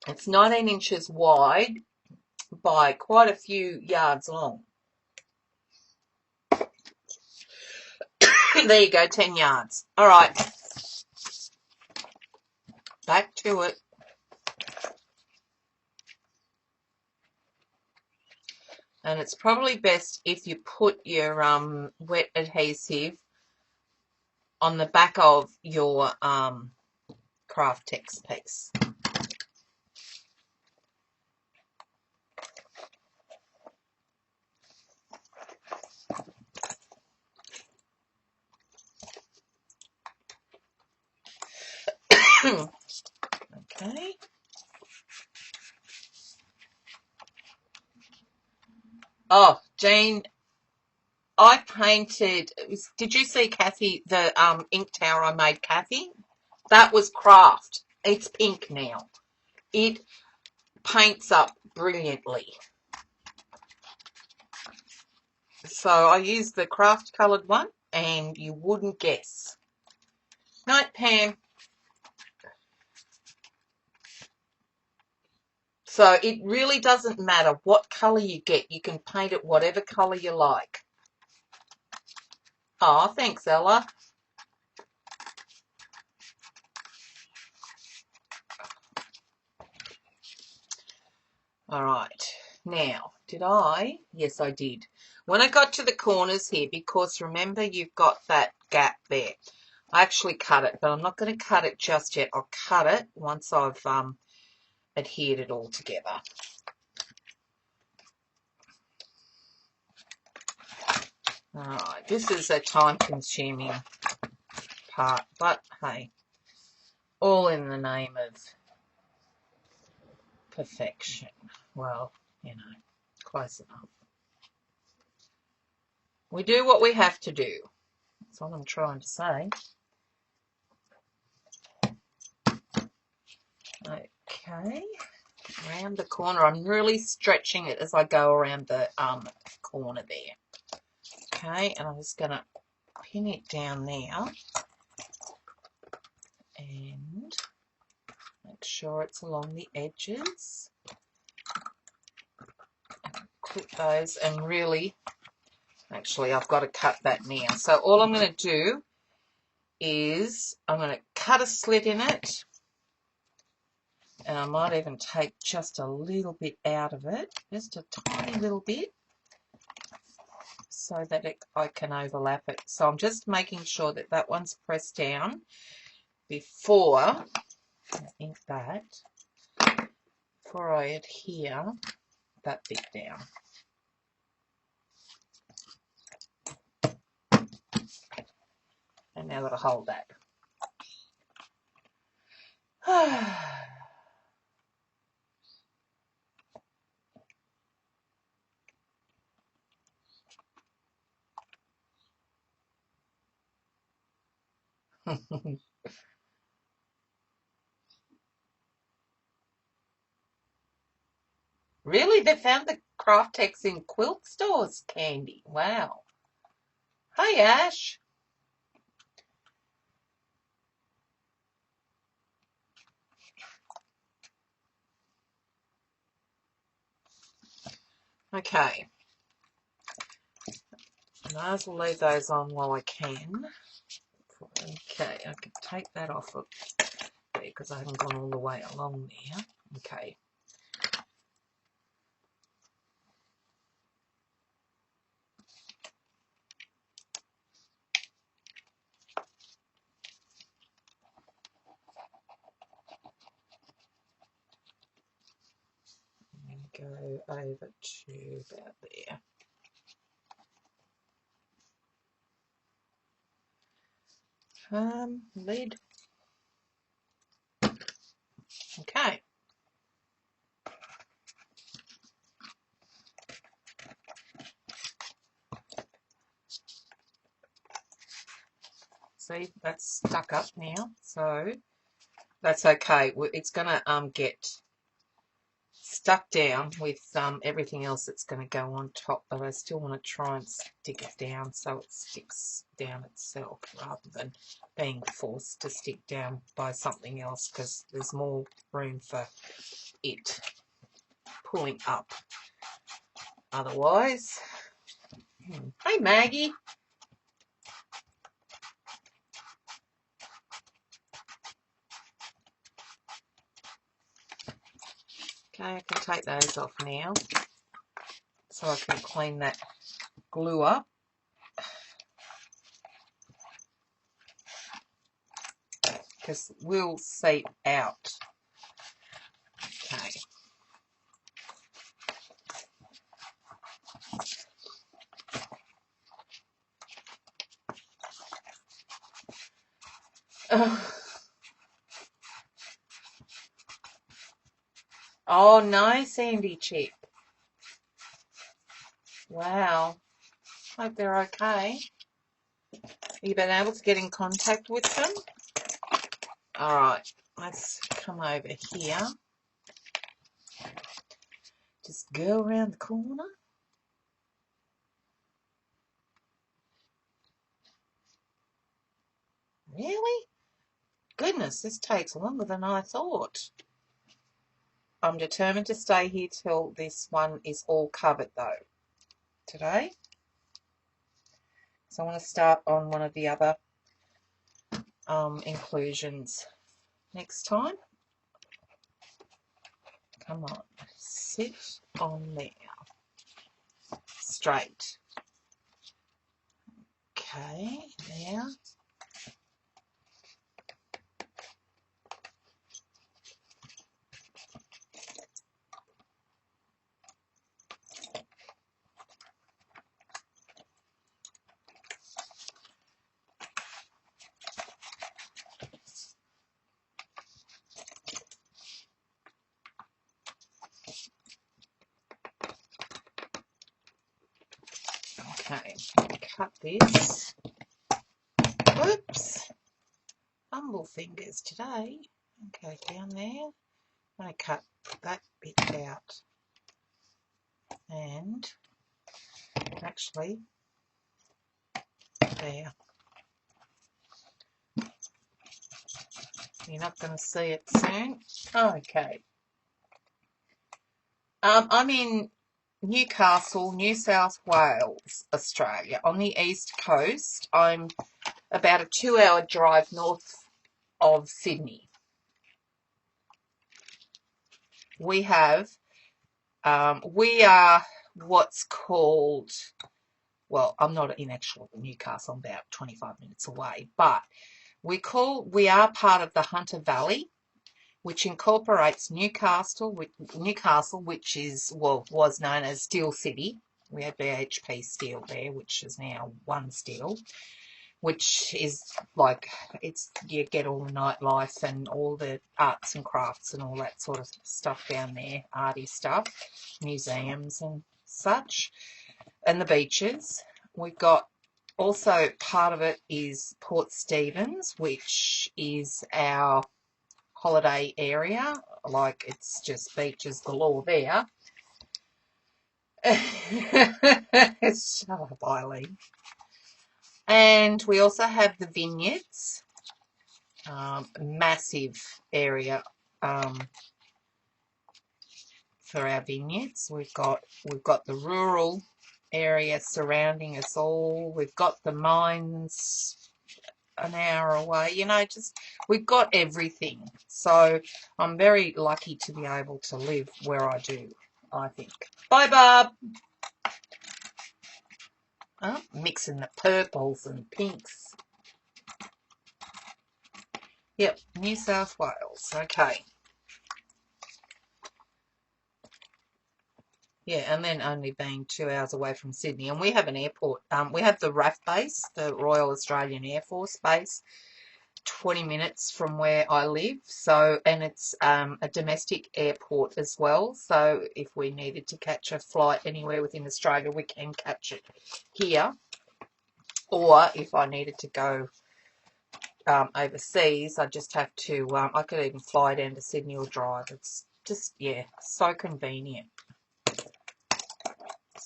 It's 19 inches wide by quite a few yards long. There you go, 10 yards. All right. Back to it. And it's probably best if you put your wet adhesive on the back of your craft text piece. Okay. Oh, Jean, I painted, did you see Kathy, the ink tower I made Kathy? That was craft. It's pink now. It paints up brilliantly. So I used the craft coloured one, and you wouldn't guess. Night, Pam. So it really doesn't matter what colour you get. You can paint it whatever colour you like. Oh, thanks, Ella. All right. Now, did I? Yes, I did. When I got to the corners here, because remember you've got that gap there, I actually cut it, but I'm not going to cut it just yet. I'll cut it once I've adhered it all together. All right, this is a time-consuming part, but hey, all in the name of perfection. Well, you know, close enough. We do what we have to do. That's what I'm trying to say. Okay, around the corner. I'm really stretching it as I go around the corner there. Okay, and I'm just going to pin it down there and make sure it's along the edges. Clip those and really Actually, I've got to cut that now. So all I'm going to do is I'm going to cut a slit in it, and I might even take just a little bit out of it, just a tiny little bit, so that I can overlap it. So I'm just making sure that that one's pressed down before I ink that, before I adhere that bit down. And now I've got to hold that. Really? They found the craft text in quilt stores, Candy. Wow. Hey, Ash. Okay. I might as well leave those on while I can. Okay, I can take that off of there because I haven't gone all the way along there. Okay. And go over to about there. Lid. Okay. See, that's stuck up now, so that's okay. It's going to get stuck down with everything else that's going to go on top, but I still want to try and stick it down so it sticks down itself rather than being forced to stick down by something else, because there's more room for it pulling up otherwise. Hey, Maggie. Okay, I can take those off now so I can clean that glue up. Because we'll seep out. Okay. Oh, no, Sandy Chick. Wow. Hope they're okay. Have you been able to get in contact with them? Alright, let's come over here. Just go around the corner. Really? Goodness, this takes longer than I thought. I'm determined to stay here till this one is all covered though, today. So I want to start on one of the other inclusions next time. Come on, sit on there. Straight. Okay, now. Okay, cut this. Oops. Humble fingers today. Okay, down there. I'm going to cut that bit out. And actually, there. You're not going to see it soon. Okay. I'm in Newcastle, New South Wales, Australia. On the east coast, I'm about a 2-hour drive north of Sydney. We are what's called, well, I'm not in actual Newcastle, I'm about 25 minutes away, but we are part of the Hunter Valley, which incorporates Newcastle, which is, well, was known as Steel City. We had BHP Steel there, which is now One Steel, which is like, you get all the nightlife and all the arts and crafts and all that sort of stuff down there, arty stuff, museums and such, and the beaches. We've got also part of it is Port Stephens, which is our holiday area, like it's just beaches galore there. Shut up, Eileen. And we also have the vineyards, massive area for our vineyards. We've got the rural area surrounding us all. We've got the mines an hour away. You know, just we've got everything. So I'm very lucky to be able to live where I do, I think. Bye, Barb. Oh, mixing the purples and pinks. Yep, New South Wales. Okay. Yeah, and then only being 2 hours away from Sydney. And we have an airport. We have the RAF base, the Royal Australian Air Force base, 20 minutes from where I live. So, and it's a domestic airport as well. So if we needed to catch a flight anywhere within Australia, we can catch it here. Or if I needed to go overseas, I just have to, I could even fly down to Sydney or drive. It's just, yeah, so convenient.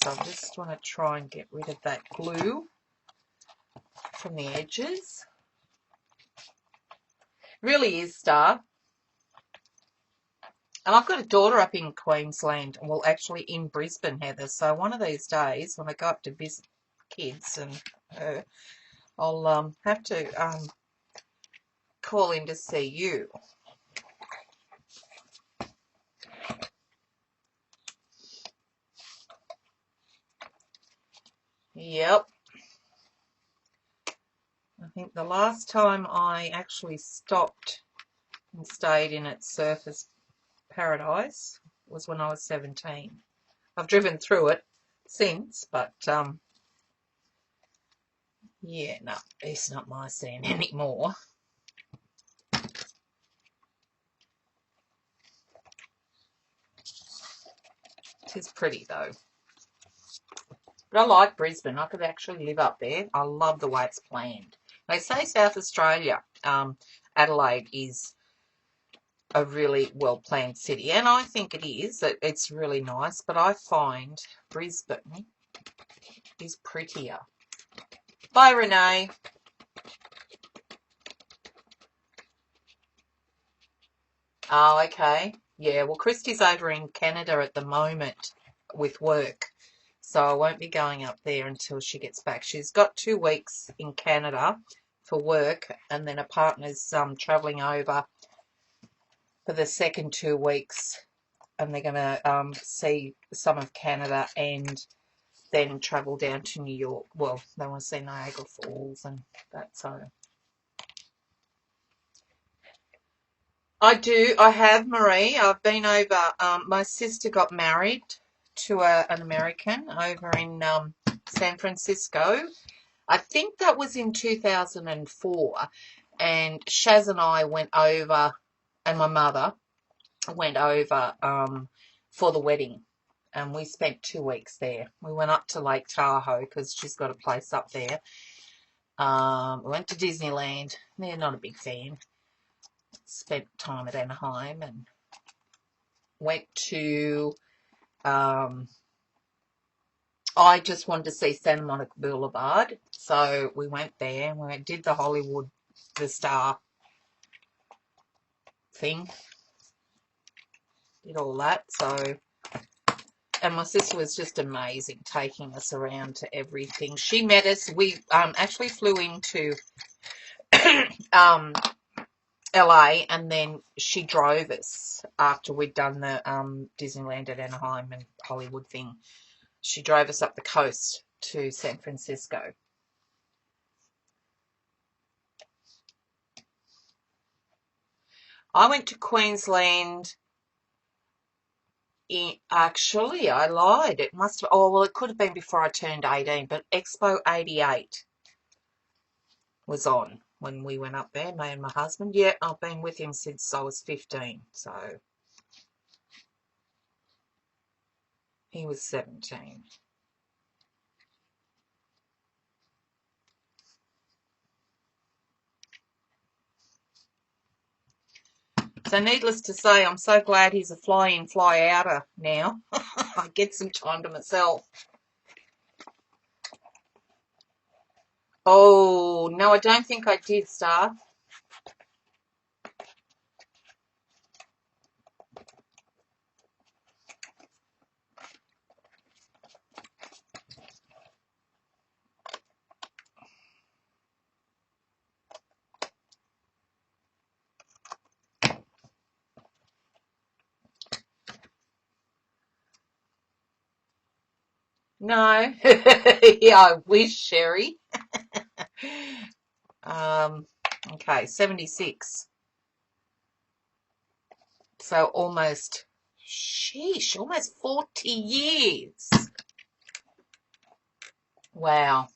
So I just want to try and get rid of that glue from the edges. Really is, Star. And I've got a daughter up in Queensland, well, actually in Brisbane, Heather. So one of these days, when I go up to visit kids and her, I'll have to call in to see you. Yep. I think the last time I actually stopped and stayed in its Surfers Paradise was when I was 17. I've driven through it since, but yeah, no, it's not my scene anymore. It is pretty though. But I like Brisbane. I could actually live up there. I love the way it's planned. They say South Australia, Adelaide is a really well-planned city, and I think it is. It's really nice, but I find Brisbane is prettier. Bye, Renee. Oh, okay. Yeah, well, Christy's over in Canada at the moment with work, so I won't be going up there until she gets back. She's got 2 weeks in Canada for work, and then her partner's travelling over for the second 2 weeks, and they're going to see some of Canada and then travel down to New York. Well, they want to see Niagara Falls and that, so. I do. I have, Marie. I've been over. My sister got married to an American over in San Francisco. I think that was in 2004. And Shaz and I went over, and my mother went over for the wedding. And we spent 2 weeks there. We went up to Lake Tahoe because she's got a place up there. We went to Disneyland. They're not a big fan. Spent time at Anaheim and went to, I just wanted to see Santa Monica Boulevard, so we went there and we did the Hollywood, the Star thing, did all that, so, And my sister was just amazing, taking us around to everything. She met us. We actually flew into LA, and then she drove us after we'd done the Disneyland at Anaheim and Hollywood thing. She drove us up the coast to San Francisco. I went to Queensland. Actually, I lied. It must have. Oh, well, it could have been before I turned 18, but Expo 88 was on when we went up there, me and my husband. Yeah, I've been with him since I was 15, so he was 17. So needless to say, I'm so glad he's a fly-in, fly-outer now. I get some time to myself. Oh, no, I don't think I did, Star. No. Yeah, I wish, Sherry. Okay, 76. So almost, sheesh, almost 40 years. Wow,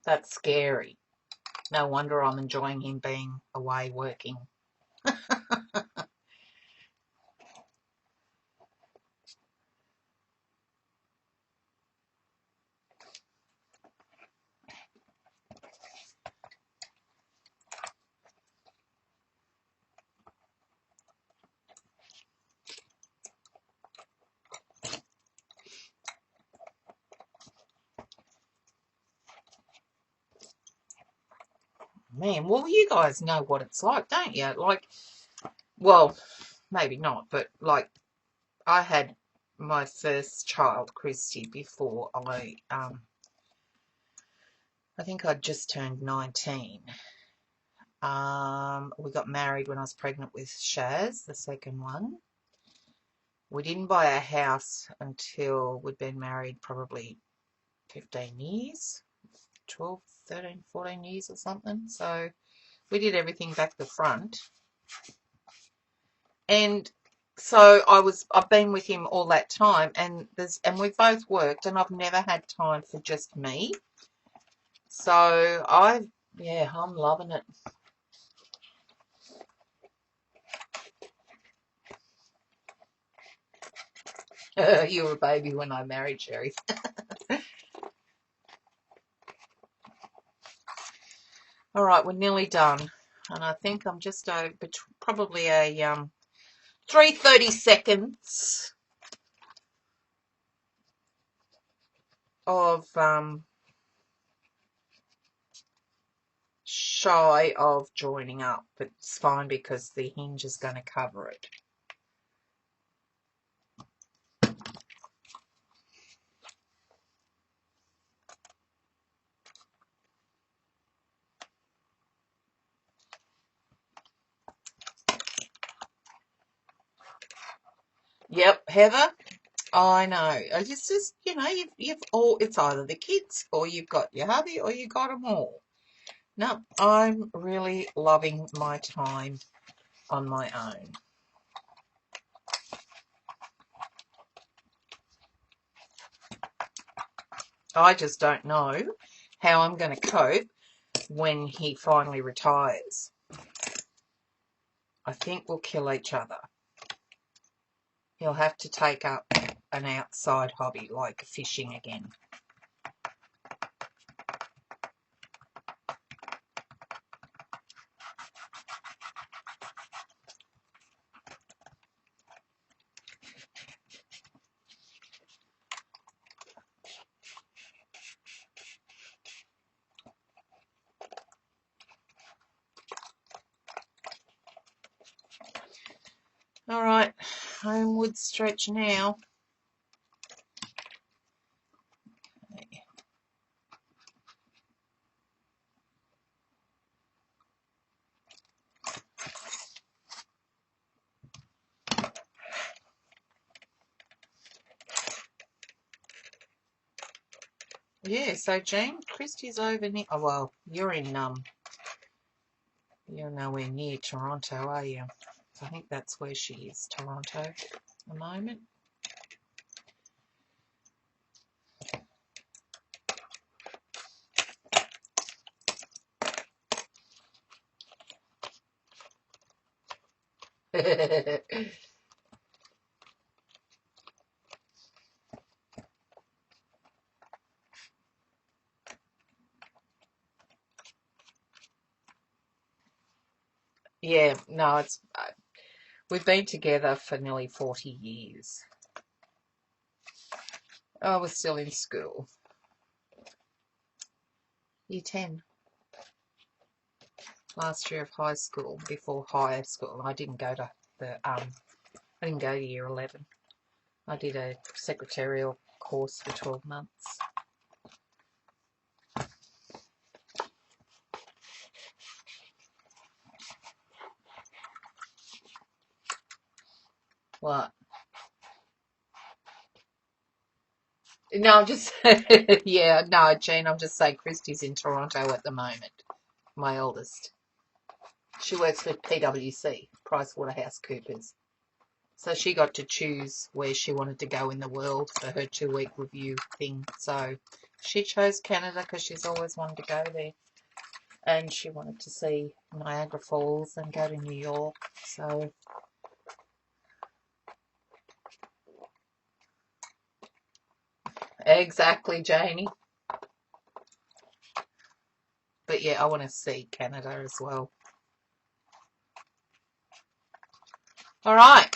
that's scary. No wonder I'm enjoying him being away working. Man, well, you guys know what it's like, don't you? Like, well, maybe not, but like, I had my first child, Christy, before I think I'd just turned 19. We got married when I was pregnant with Shaz, the second one. We didn't buy a house until we'd been married probably 15 years, 12, 13, 14 years or something. So we did everything back the front. And so I've been with him all that time, and we've both worked, and I've never had time for just me. So I'm loving it. You were a baby when I married, Sherry. All right, we're nearly done, and I think I'm just over probably a 3:30 seconds of shy of joining up, but it's fine because the hinge is going to cover it. Yep, Heather. I know. It's just, you've all, it's either the kids or you've got your hubby or you got them all. No, I'm really loving my time on my own. I just don't know how I'm going to cope when he finally retires. I think we'll kill each other. He'll have to take up an outside hobby like fishing again. All right, homeward stretch now. Yeah, so Jane, Christy's over near, oh well, you're nowhere near Toronto, are you? So I think that's where she is, Toronto, at the moment. Yeah, no, it's we've been together for nearly 40 years. I was still in school. Year 10. Last year of high school, before high school. I didn't go to year 11. I did a secretarial course for 12 months. What? No, I'm just, yeah, no, Jean, I'm just saying Christy's in Toronto at the moment, my oldest. She works for PwC, PricewaterhouseCoopers. So she got to choose where she wanted to go in the world for her 2-week review thing. So she chose Canada because she's always wanted to go there. And she wanted to see Niagara Falls and go to New York. So exactly, Janie. But yeah, I want to see Canada as well. All right.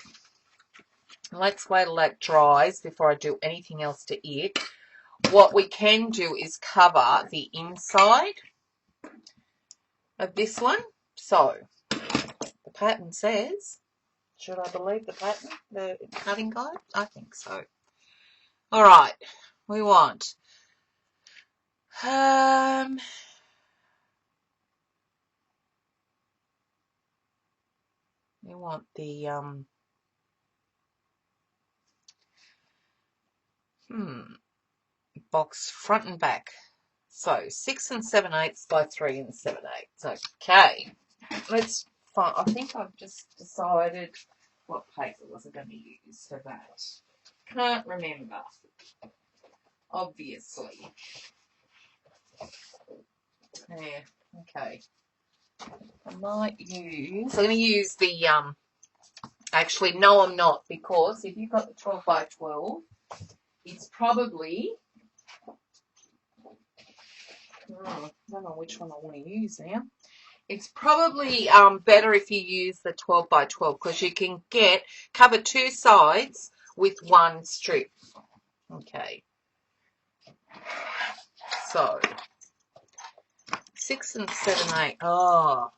Let's wait till that dries before I do anything else to it. What we can do is cover the inside of this one. So the pattern says, should I believe the pattern, the cutting guide? I think so. All right, we want the box front and back. So 6 7/8 by 3 7/8. Okay, let's find. I think I've just decided what paper was I going to use for that. Can't remember, obviously. Yeah, okay. I might use. I'm going to use the Actually, no, I'm not, because if you've got the 12 by 12, it's probably. I don't know which one I want to use now. It's probably better if you use the 12 by 12 because you can cover 2 sides with 1 strip. Okay. So 6 7/8. Oh,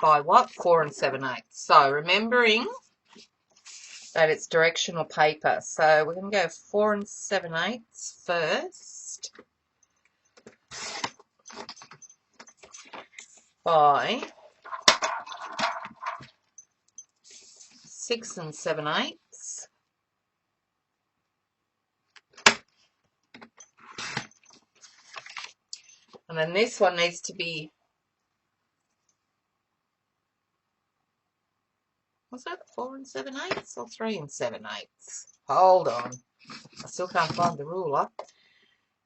by what? 4 7/8. So remembering that it's directional paper. So we're going to go 4 7/8 first by 6 7/8. And then this one needs to be, was that 4 7/8 or 3 7/8? Hold on. I still can't find the ruler.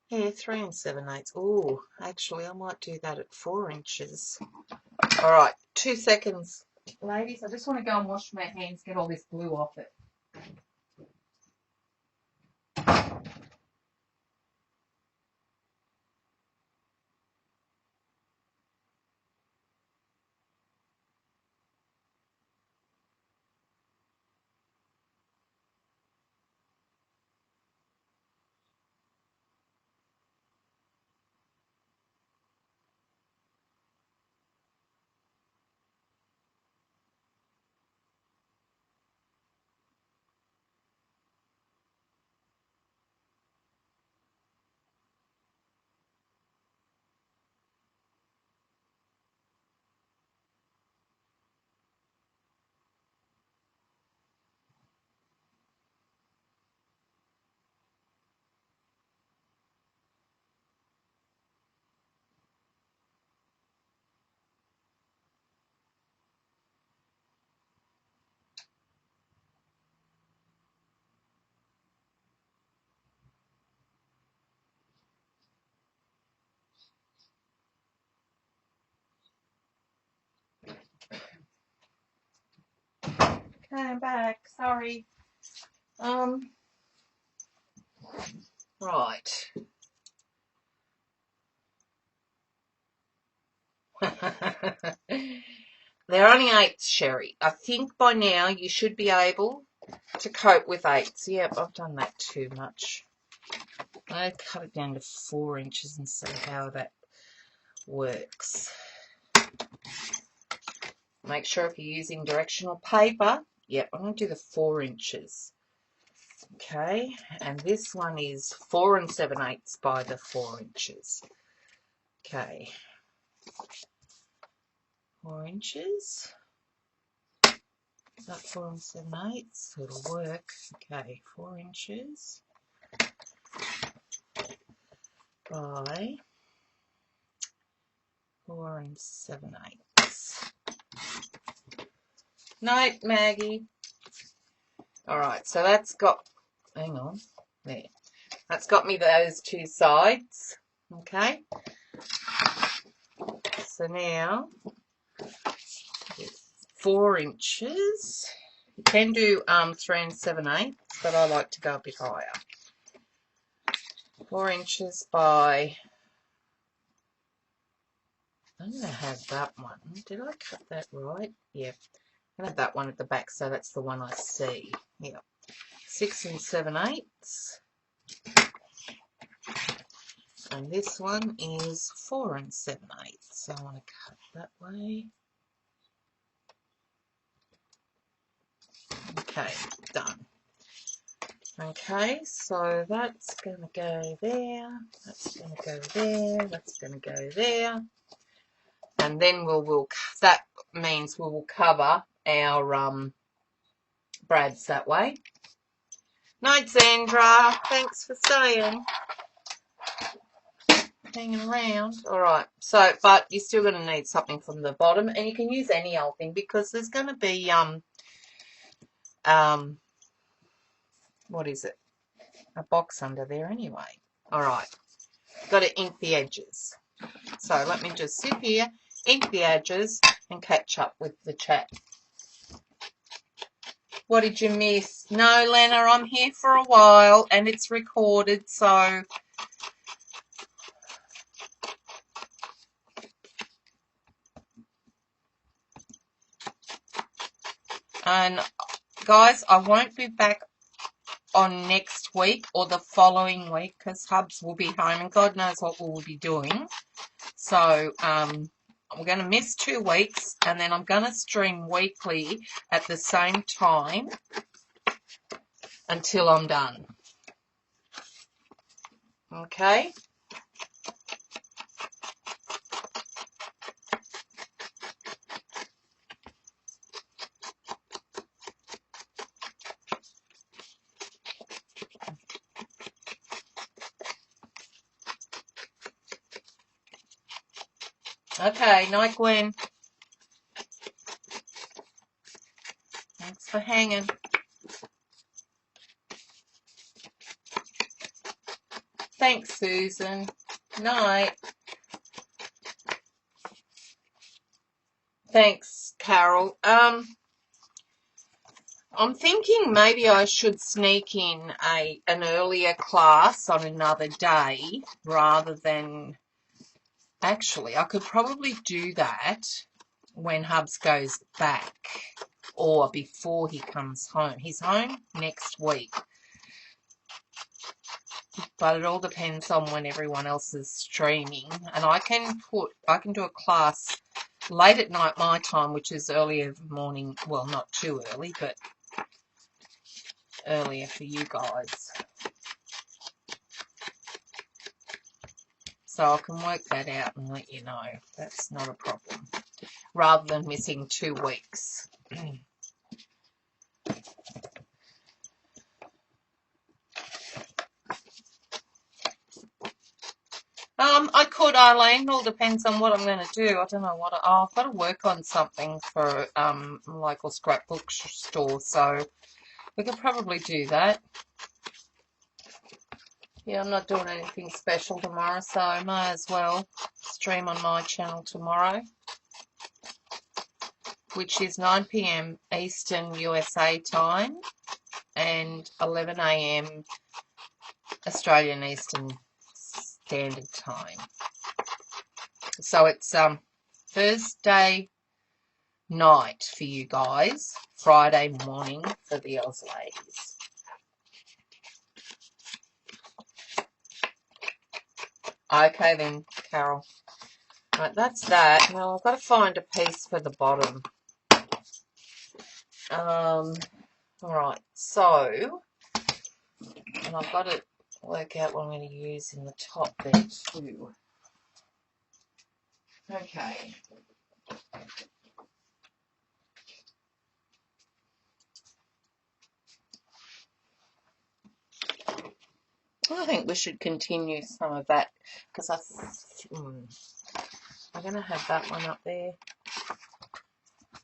Yeah, 3 7/8. Oh, actually, I might do that at 4 inches. All right, 2 seconds. Ladies, I just want to go and wash my hands, get all this glue off it. back. Sorry. Right. They're only 8s, Sherry. I think by now you should be able to cope with 8s. Yep, I've done that too much. I'll cut it down to 4 inches and see how that works. Make sure if you're using directional paper, yep, I'm going to do the 4 inches. Okay, and this one is 4 7/8 by the 4 inches. Okay, 4 inches. About 4 7/8, so it'll work. Okay, 4 inches by 4 7/8. Note, Maggie. Alright, so that's got, hang on, there. That's got me those 2 sides. Okay. So now, 4 inches. You can do 3 7/8, but I like to go a bit higher. 4 inches by, I'm going to have that one. Did I cut that right? Yeah. I have that one at the back, so that's the one I see. Yeah. 6 7/8. And this one is 4 7/8. So I want to cut that way. Okay, done. Okay, so that's going to go there, that's going to go there, that's going to go there. And then that means we will cover our brads that way. Night, Sandra. Thanks for staying. Hanging around. Alright, so, but you're still going to need something from the bottom, and you can use any old thing because there's going to be, what is it? A box under there anyway. Alright, got to ink the edges. So let me just sit here, ink the edges, and catch up with the chat. What did you miss? No, Lena, I'm here for a while, and it's recorded, so... And, guys, I won't be back on next week or the following week because Hubs will be home and God knows what we'll be doing. So I'm going to miss 2 weeks and then I'm going to stream weekly at the same time until I'm done. Okay? Okay, night, Gwen. Thanks for hanging. Thanks, Susan. Night. Thanks, Carol. I'm thinking maybe I should sneak in an earlier class on another day rather than... Actually, I could probably do that when Hubs goes back or before he comes home. He's home next week. But it all depends on when everyone else is streaming. And I can do a class late at night my time, which is earlier morning. Well, not too early, but earlier for you guys. So I can work that out and let you know. That's not a problem. Rather than missing 2 weeks. I could, Eileen. It all depends on what I'm going to do. I don't know what... I've got to work on something for local scrapbook store, so we could probably do that. Yeah, I'm not doing anything special tomorrow, so I may as well stream on my channel tomorrow. which is 9 p.m. Eastern USA time and 11 a.m. Australian Eastern Standard Time. So it's Thursday night for you guys, Friday morning for the Oz ladies. Okay then, Carol. Right, that's that. Now I've got to find a piece for the bottom. Alright, so, and I've got to work out what I'm going to use in the top there too. Okay. I think we should continue some of that because I'm going to have that one up there.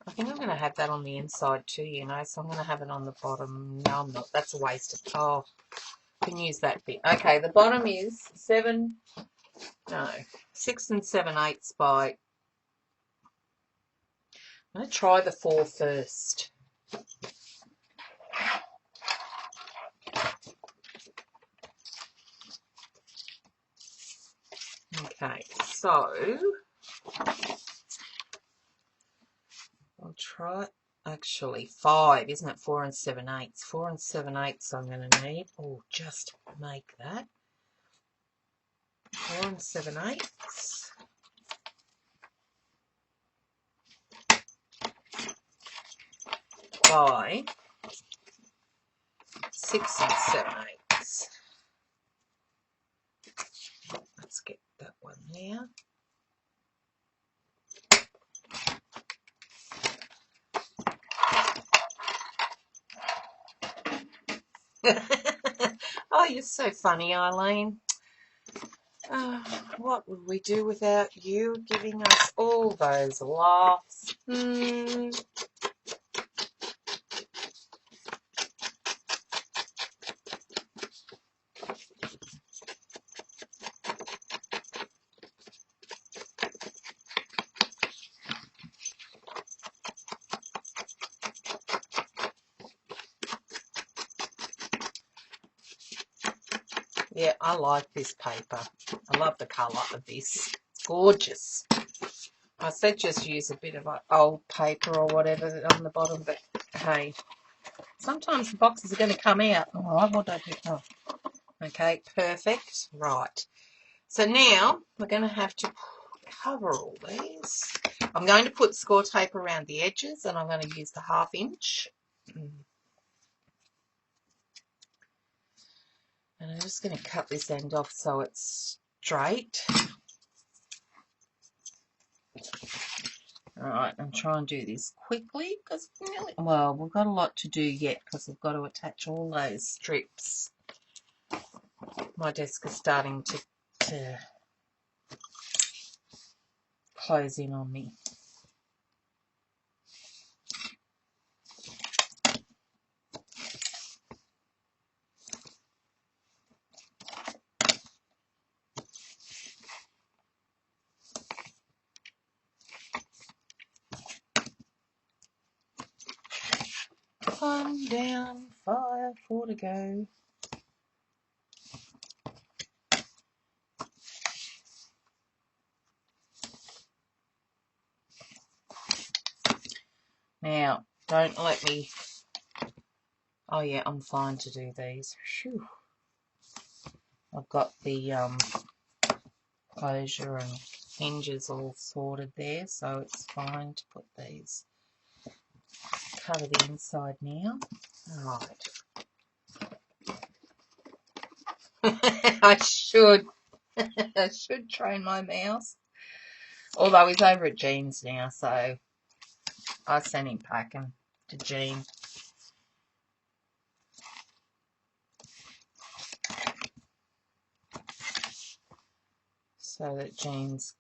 I think I'm going to have that on the inside too, you know, so I'm going to have it on the bottom. No, I'm not. That's a waste of, oh, I can use that bit. Okay, the bottom is 6 and 7/8 by, I'm going to try the 4 first. Okay, so I'll try, actually 5, isn't it? 4 and 7/8. 4 and 7/8 I'm going to need. Oh, just make that. 4 and 7/8. By 6 and 7/8. Let's get that one there. Oh, you're so funny, Eileen. What would we do without you giving us all those laughs? Yeah, I like this paper. I love the colour of this. It's gorgeous. I said just use a bit of old paper or whatever on the bottom, but hey, sometimes the boxes are going to come out. Oh, what did I do? Oh. Okay, perfect. Right. So now we're going to have to cover all these. I'm going to put score tape around the edges and I'm going to use the 1/2 inch. And I'm just going to cut this end off so it's straight. Alright, I'm trying to do this quickly because, well, we've got a lot to do yet because we've got to attach all those strips. My desk is starting to close in on me. One down, 5, 4 to go. Now, don't let me... Oh yeah, I'm fine to do these. Phew. I've got the closure and hinges all sorted there, so it's fine to put these. Cover the inside now. Alright. I should train my mouse. Although he's over at Jean's now, so I sent him packing to Jean. So that Jean's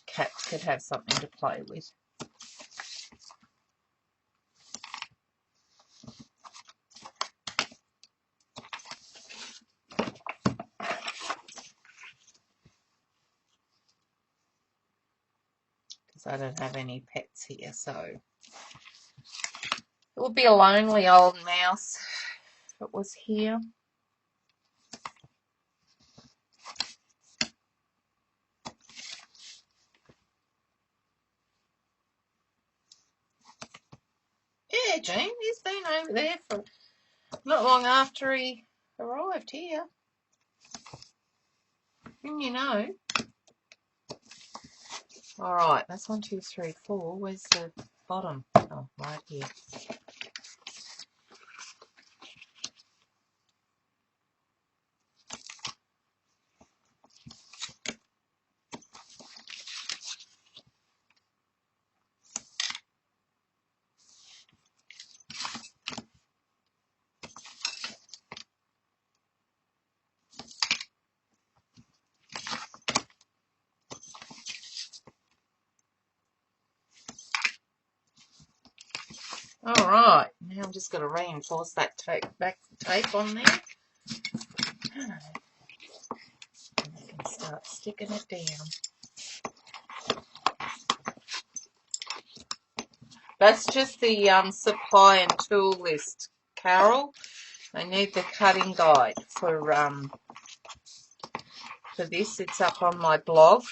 cat could have something to play with. Because I don't have any pets here, so It would be a lonely old mouse if it was here. Yeah, Jane, he's been over there for not long after he arrived here. And you know. Alright, that's 1, 2, 3, 4. Where's the bottom? Oh, right here. Alright, now I'm just going to reinforce that back tape on there. And I can start sticking it down. That's just the supply and tool list, Carol. I need the cutting guide for this. It's up on my blog.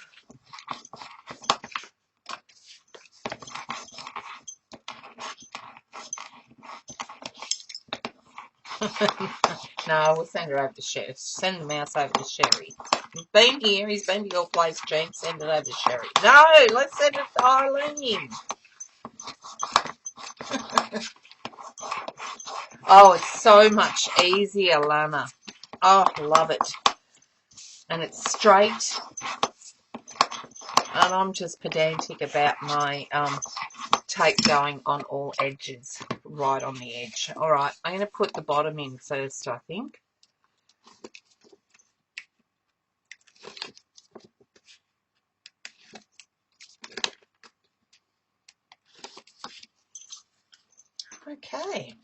No, we'll send her over to Sherry. Send the mouse over to Sherry. He's been here. He's been to your place, Jane. Send it over to Sherry. No, let's send it to Eileen. Oh, it's so much easier, Lana. Oh, love it. And it's straight. And I'm just pedantic about my tape going on all edges, right on the edge. Alright, I'm going to put the bottom in first, I think. Okay,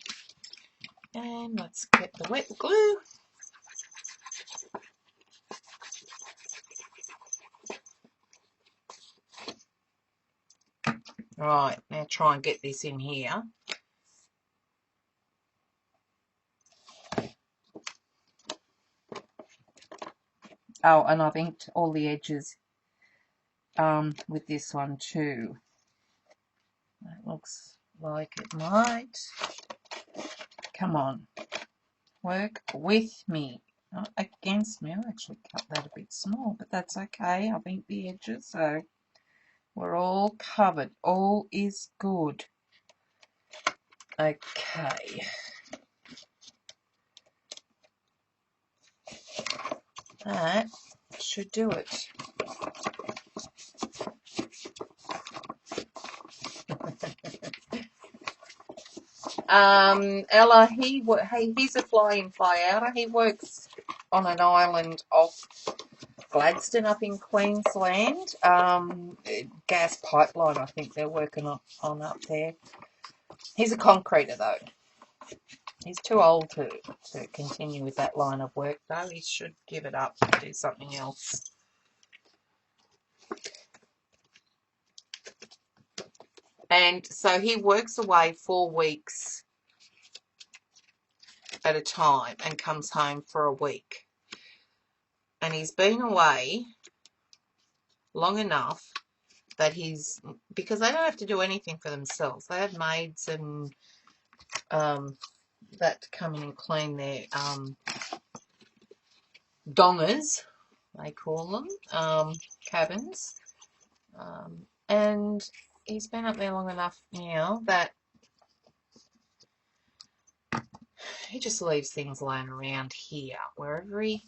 and let's get the wet glue. Right, now try and get this in here. Oh, and I've inked all the edges with this one too. That looks like it might. Come on, work with me, not against me. I'll actually cut that a bit small, but that's okay. I've inked the edges, so we're all covered. All is good. Okay. That should do it. Ella, he's a fly-in, fly-outer. He works on an island off Gladstone up in Queensland. Gas pipeline, I think they're working on up there. He's a concreter, though. He's too old to continue with that line of work, though. He should give it up and do something else. And so he works away 4 weeks at a time and comes home for a week. And he's been away long enough that because they don't have to do anything for themselves. They have maids and that come in and clean their dongers, they call them, cabins. And he's been up there long enough now that he just leaves things laying around here, wherever he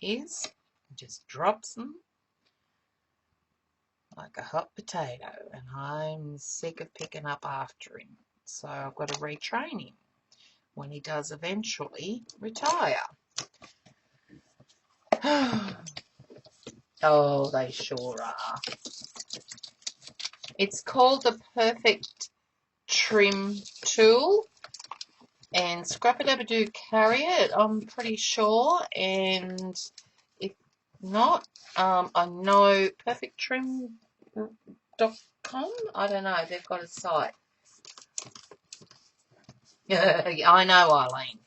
is, just drops them like a hot potato, and I'm sick of picking up after him. So I've got to retrain him when he does eventually retire. Oh, they sure are. It's called the Perfect Trim Tool, and Scrapadabadoo carry it, I'm pretty sure, and if not, I know perfecttrim.com Com? I don't know. They've got a site. I know, Eileen.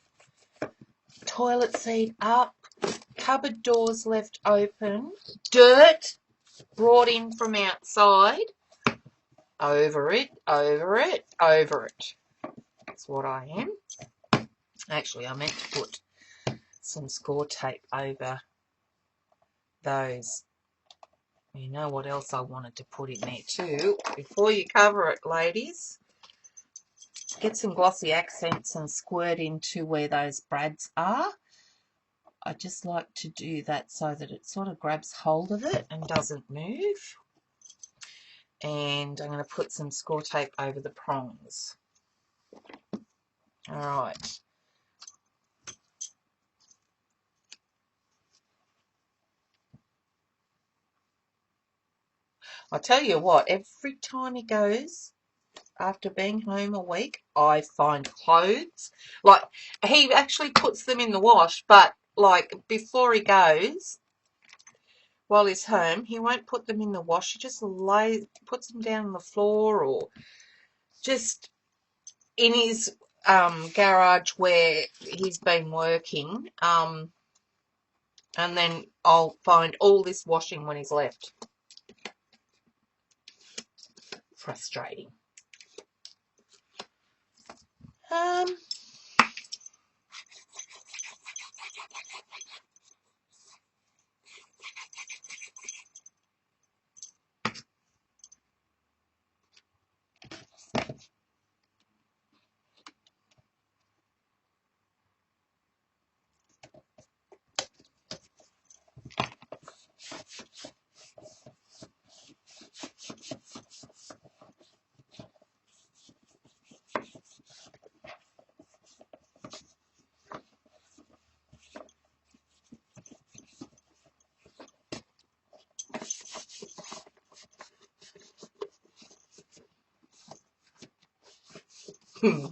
Toilet seat up. Cupboard doors left open. Dirt brought in from outside. Over it, over it, over it. That's what I am. Actually, I meant to put some score tape over those. You know what else I wanted to put in there too? Before you cover it, ladies, get some glossy accents and squirt into where those brads are. I just like to do that so that it sort of grabs hold of it and doesn't move. And I'm going to put some score tape over the prongs. All right. I tell you what, every time he goes, after being home a week, I find clothes. Like, he actually puts them in the wash, but, like, before he goes, while he's home, he won't put them in the wash. He just puts them down on the floor or just in his garage where he's been working. And then I'll find all this washing when he's left. Frustrating.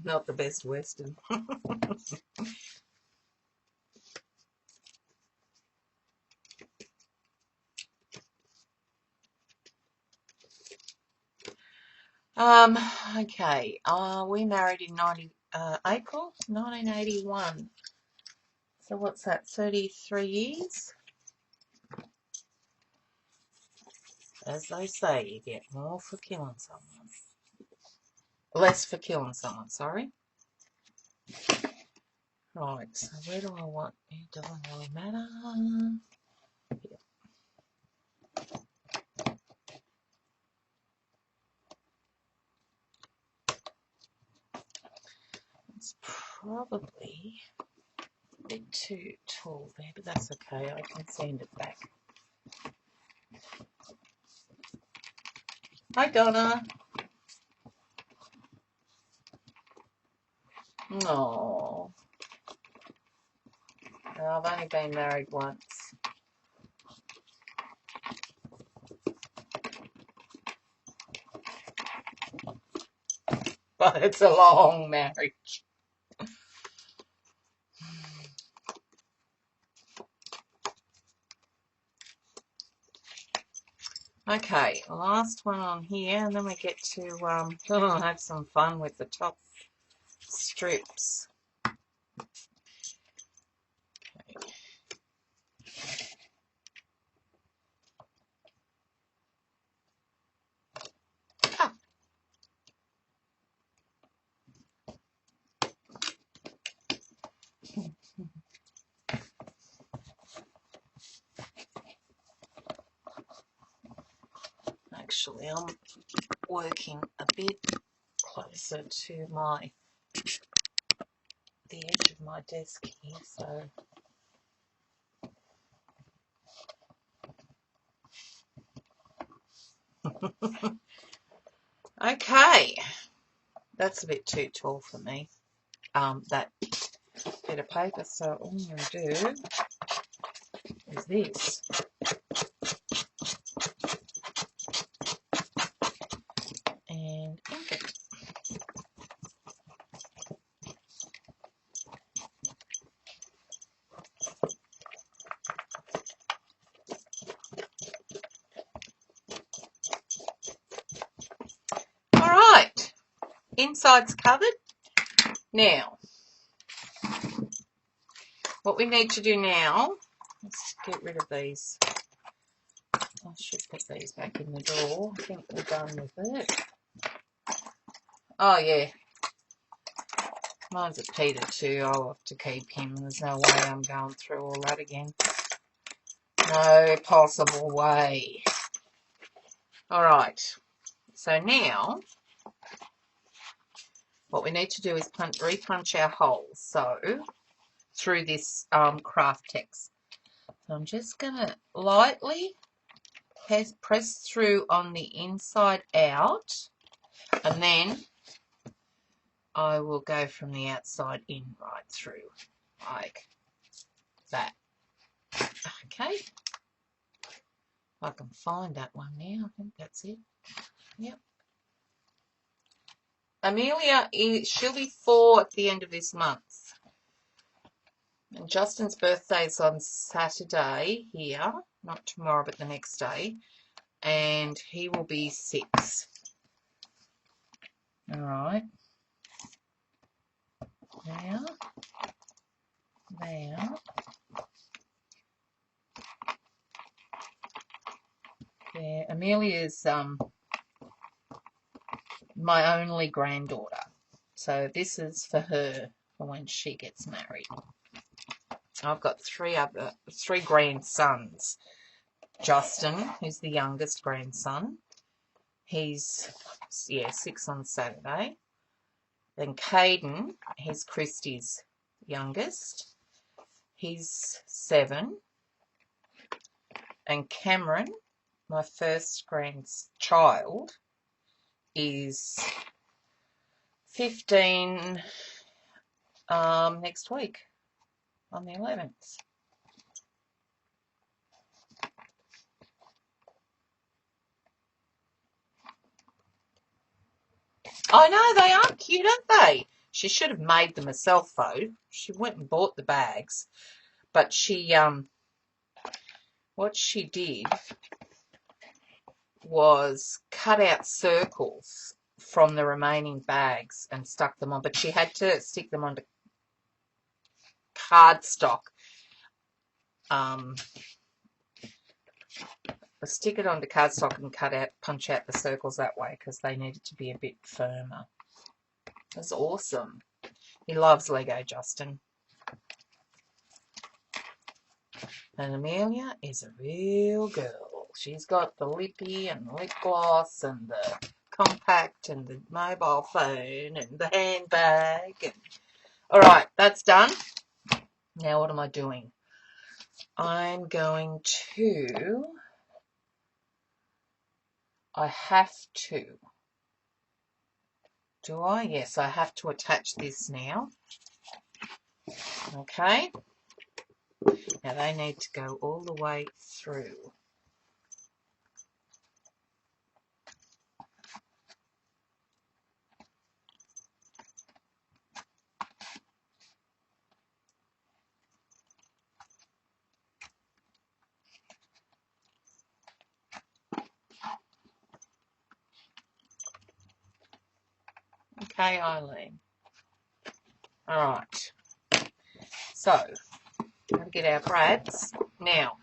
Not the best Western. Okay. We married in April 1981. So what's that? 33 years? As they say, you get more for killing someone. Less for killing someone, sorry. Right, so where do I want? It doesn't really matter. Yep. It's probably a bit too tall there, but that's okay. I can sand it back. Hi, Donna. No, I've only been married once. But it's a long marriage. Okay, last one on here, and then we get to have some fun with the top strips. Ah. Actually, I'm working a bit closer to the edge of my desk here, so okay, that's a bit too tall for me, that bit of paper, so all I'm going to do is this. And ink it. inside's covered. Now, what we need to do now, let's get rid of these. I should put these back in the drawer. I think we're done with it. Oh, yeah. Mine's at Peter too. I'll have to keep him. There's no way I'm going through all that again. No possible way. Alright. So now, what we need to do is re-punch our holes. So, through this craft text. So I'm just going to lightly press through on the inside out, and then I will go from the outside in right through, like that. Okay. I can find that one now. I think that's it. Yep. Amelia, she'll be 4 at the end of this month. And Justin's birthday's on Saturday here, not tomorrow, but the next day. And he will be 6. All right. There. There. Amelia's my only granddaughter. So this is for her for when she gets married. I've got 3 grandsons. Justin, who's the youngest grandson. He's, 6 on Saturday. Then Caden, he's Christy's youngest. He's 7. And Cameron, my first grandchild, is 15 next week on the 11th. I know, they are cute, aren't they? She should have made them herself, though. She went and bought the bags. But she, what she did was cut out circles from the remaining bags and stuck them on. But she had to stick them onto cardstock. Stick it onto cardstock and punch out the circles that way because they needed to be a bit firmer. That's awesome. He loves Lego, Justin. And Amelia is a real girl. She's got the lippy and the lip gloss and the compact and the mobile phone and the handbag. And... all right, that's done. Now what am I doing? I'm going to... I have to. Do I? Yes, I have to attach this now. Okay. Now they need to go all the way through. Okay, Eileen. All right. So, I'm going to get our brads. Now,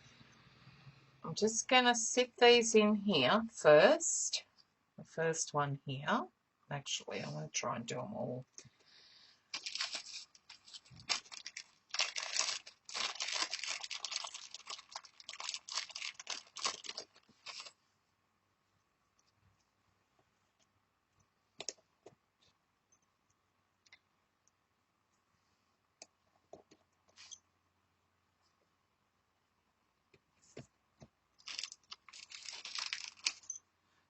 I'm just going to sit these in here first. The first one here. Actually, I'm going to try and do them all.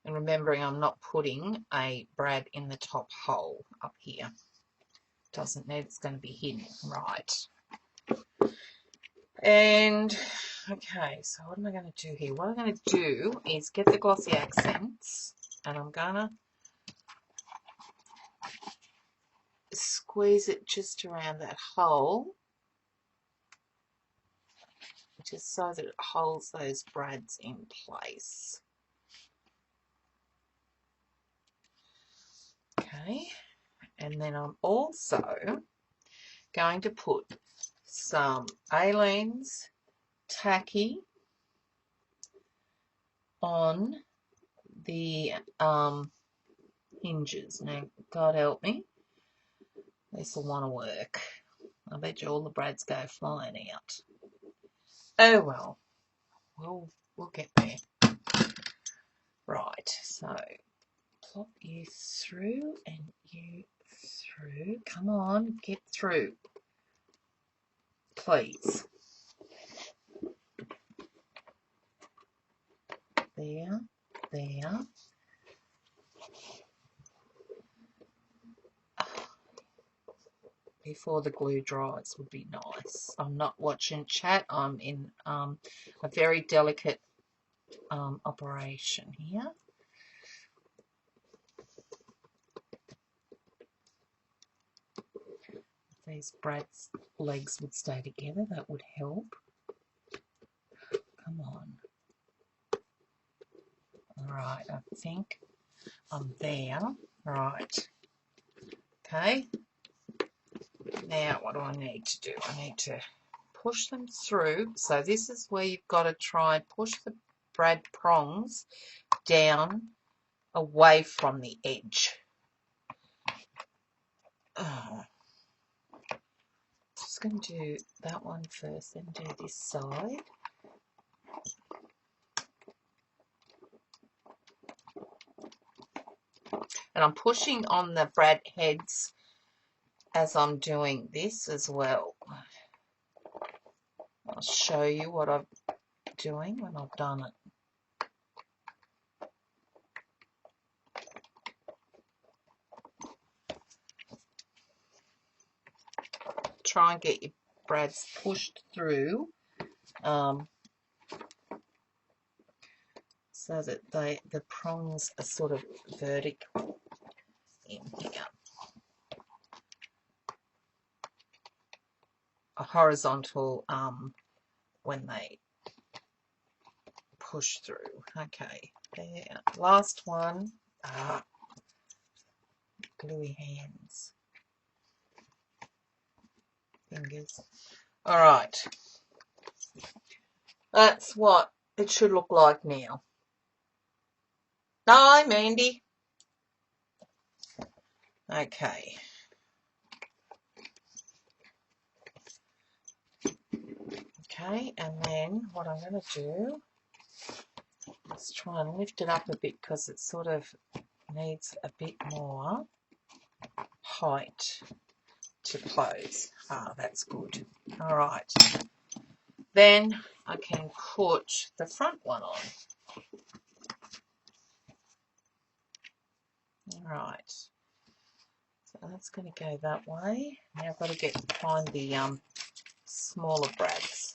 And remembering I'm not putting a brad in the top hole up here. Doesn't need, it's going to be hidden. Right. And, okay, so what am I going to do here? What I'm going to do is get the glossy accents, and I'm going to squeeze it just around that hole, just so that it holds those brads in place. Okay, And then I'm also going to put some Aleene's tacky on the hinges. Now, God help me, this will want to work. I bet you all the brads go flying out. Oh well, we'll get there. Right, so plop you through and you through. Come on, get through, please. There, there. Before the glue dries would be nice. I'm not watching chat. I'm in a very delicate operation here. If these brad's legs would stay together, that would help. Come on. Alright, I think I'm there. Right. Okay. Now what do I need to do? I need to push them through. So this is where you've got to try and push the brad prongs down away from the edge. Oh. Just going to do that one first, then do this side. And I'm pushing on the brad heads as I'm doing this as well. I'll show you what I'm doing when I've done it. Try and get your brads pushed through so that the prongs are sort of vertical in here. A horizontal when they push through. Okay, there. Last one. Gluey hands. Fingers. All right. That's what it should look like now. Hi, Mandy. Okay. Okay, and then what I'm going to do is try and lift it up a bit because it sort of needs a bit more height to close. Ah, that's good. All right. Then I can put the front one on. All right. So that's going to go that way. Now I've got to find the smaller brads.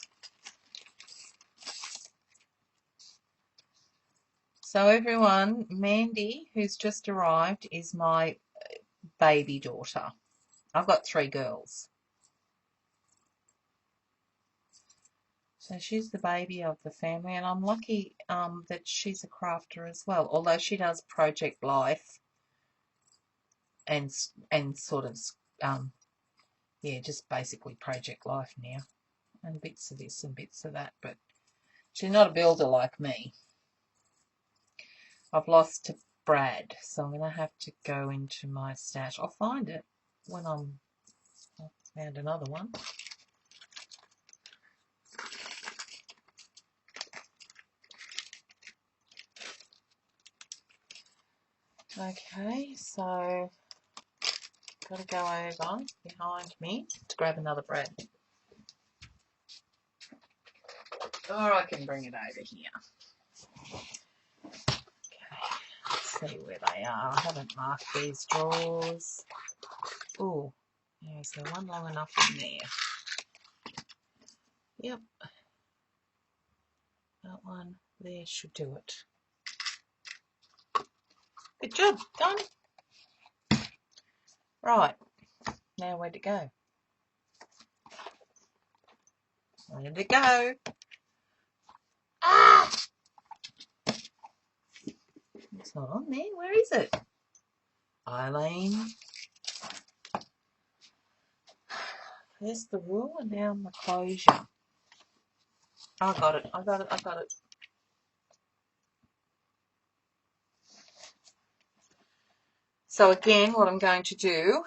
So everyone, Mandy, who's just arrived, is my baby daughter. I've got 3 girls. So she's the baby of the family, and I'm lucky that she's a crafter as well, although she does Project Life and sort of, yeah, just basically Project Life now, and bits of this and bits of that, but she's not a builder like me. I've lost to Brad, so I'm going to have to go into my stash. I'll find it when I found another one. Okay, so got to go over behind me to grab another brad. Or I can bring it over here. Okay, let's see where they are. I haven't marked these drawers. Oh, is there one long enough in there? Yep. That one there should do it. Good job, done. Right, now where'd it go? Where'd it go? Ah! It's not on there. Where is it? Eileen. There's the ruler, now my closure. I got it. So again, what I'm going to do,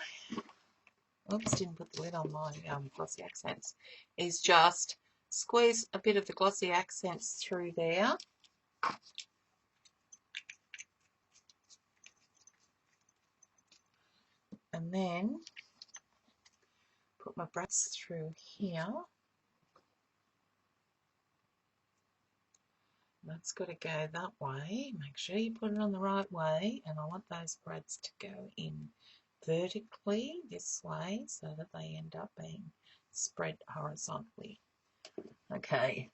oops, didn't put the lid on my glossy accents, is just squeeze a bit of the glossy accents through there. And then put my brush through here. That's got to go that way. Make sure you put it on the right way, and I want those brads to go in vertically this way so that they end up being spread horizontally. Okay,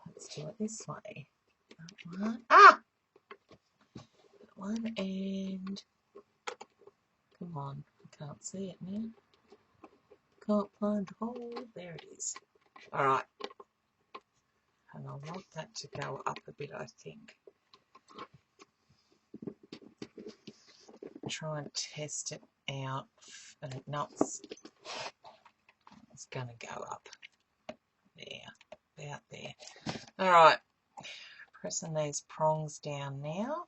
let's do it this way. That one, that one, and come on, I can't see it now. Can't find the hole. There it is. All right. And I want that to go up a bit, I think. Try and test it out, and it's going to go up there, about there. All right, pressing these prongs down now.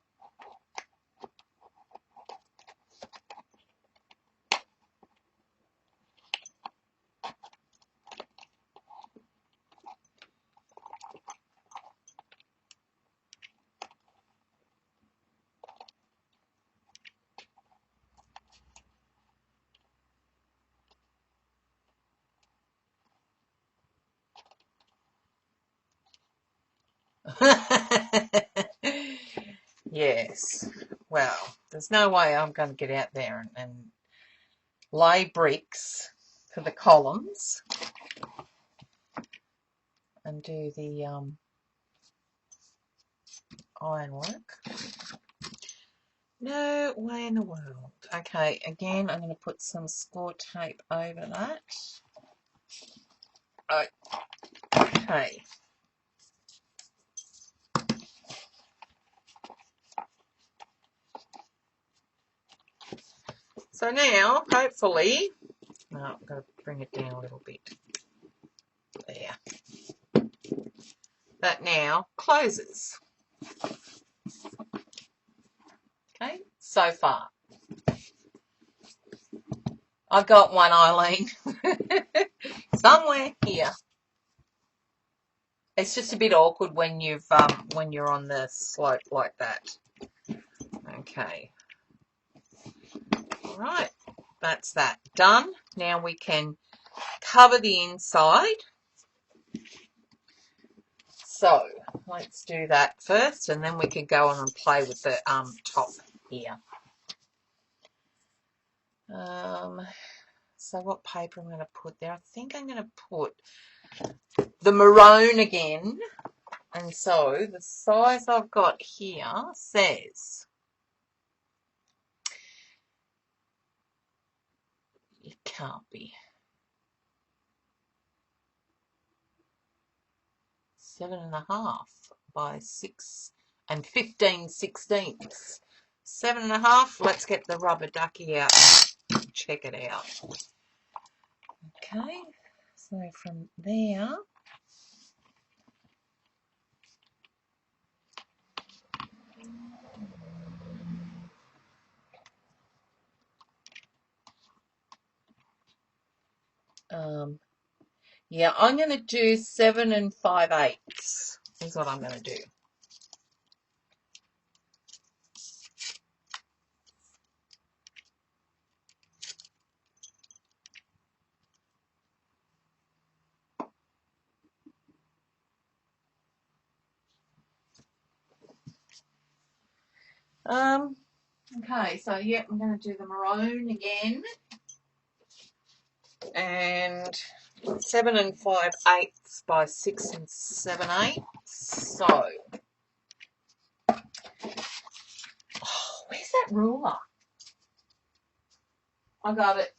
Yes, well, there's no way I'm going to get out there and lay bricks for the columns and do the ironwork. No way in the world. Okay, again, I'm going to put some score tape over that. Okay. So now, hopefully, no, I've got to bring it down a little bit. There. That now closes. Okay, so far. I've got one, Eileen. Somewhere here. It's just a bit awkward when you've when you're on the slope like that. Okay. All right, that's that done. Now we can cover the inside. So let's do that first, and then we can go on and play with the top here. So what paper I'm going to put there? I think I'm going to put the maroon again. And so the size I've got here says, it can't be, 7.5 by 6 and 15/16. 7.5. Let's get the rubber ducky out and check it out. Okay, so from there, yeah, I'm going to do 7 5/8 is what I'm going to do. Okay, so yeah, I'm going to do the maroon again, and 7 5/8 by 6 7/8. So, oh, where's that ruler? I got it.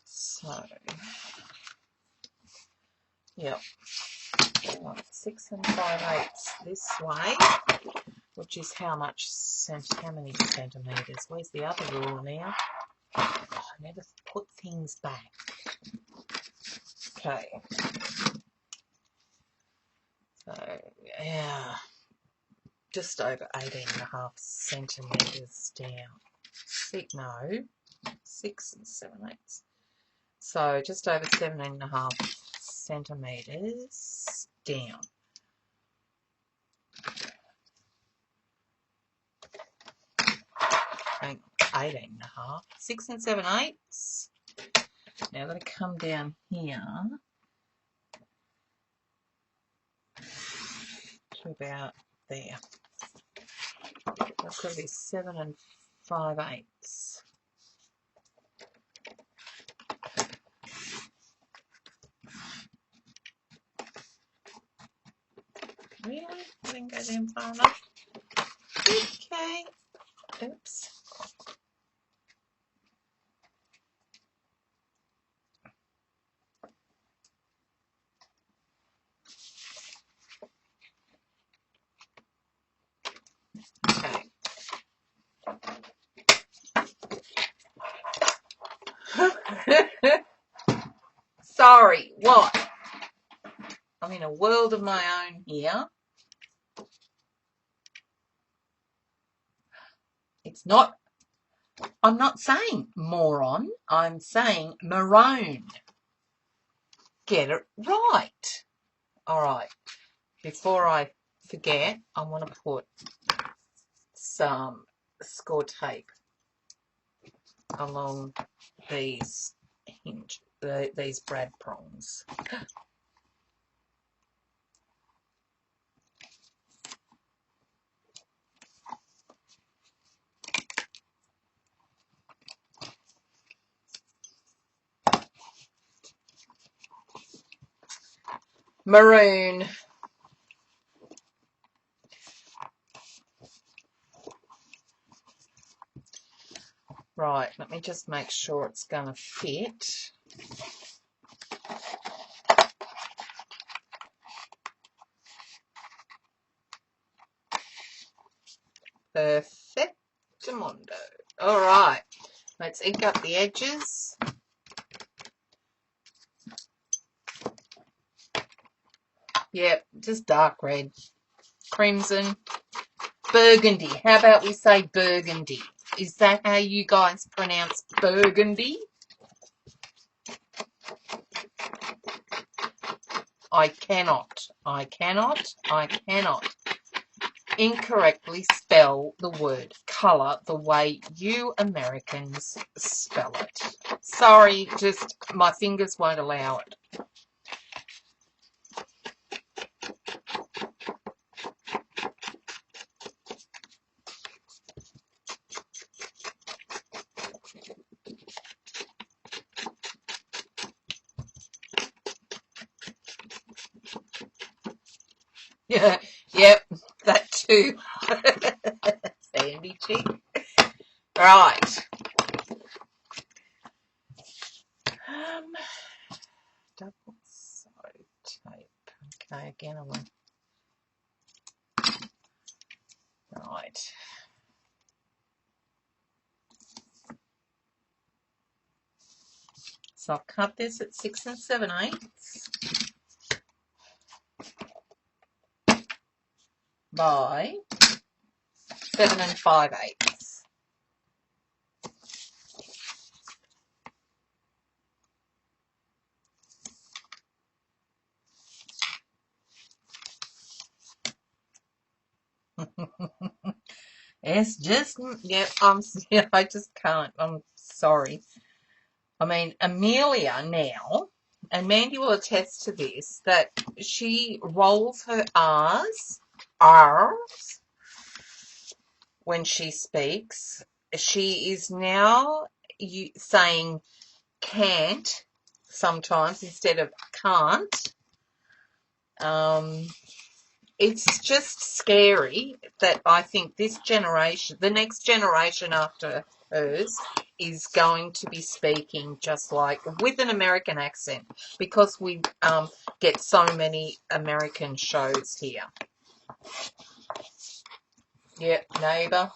So, yep, 6 5/8 this way. which is how many centimetres? Where's the other ruler now? Oh, I never put things back. Okay. So, yeah, just over 18.5 centimetres down. 6 and 7/8. So just over 17.5 centimetres down. Hang on, 18.5. 6 and 7/8. Now I'm going to come down here to about there. That's going to be 7 and 5/8. Really? I didn't go down far enough. Okay. Oops. Okay. Sorry, what? I'm in a world of my own here. It's not, I'm not saying moron, I'm saying maroon. Get it right. All right, before I forget, I want to put some score tape along these these brad prongs. Maroon. Right, let me just make sure it's going to fit. Perfectamundo. All right, let's ink up the edges. Yep, just dark red. Crimson. Burgundy. How about we say burgundy? Is that how you guys pronounce burgundy? I cannot incorrectly spell the word colour the way you Americans spell it. Sorry, just my fingers won't allow it. Yeah, yep, that too. Sandy cheek. Right. Double-sided tape. Okay, again I want. Right. So I'll cut this at 6 7/8 by 7 5/8. It's just, yeah, I just can't. I'm sorry. I mean, Amelia now, and Mandy will attest to this, that she rolls her R's when she speaks. She is now saying can't sometimes instead of can't. It's just scary that I think this generation, the next generation after hers, is going to be speaking just like with an American accent because we get so many American shows here. Yep, neighbour.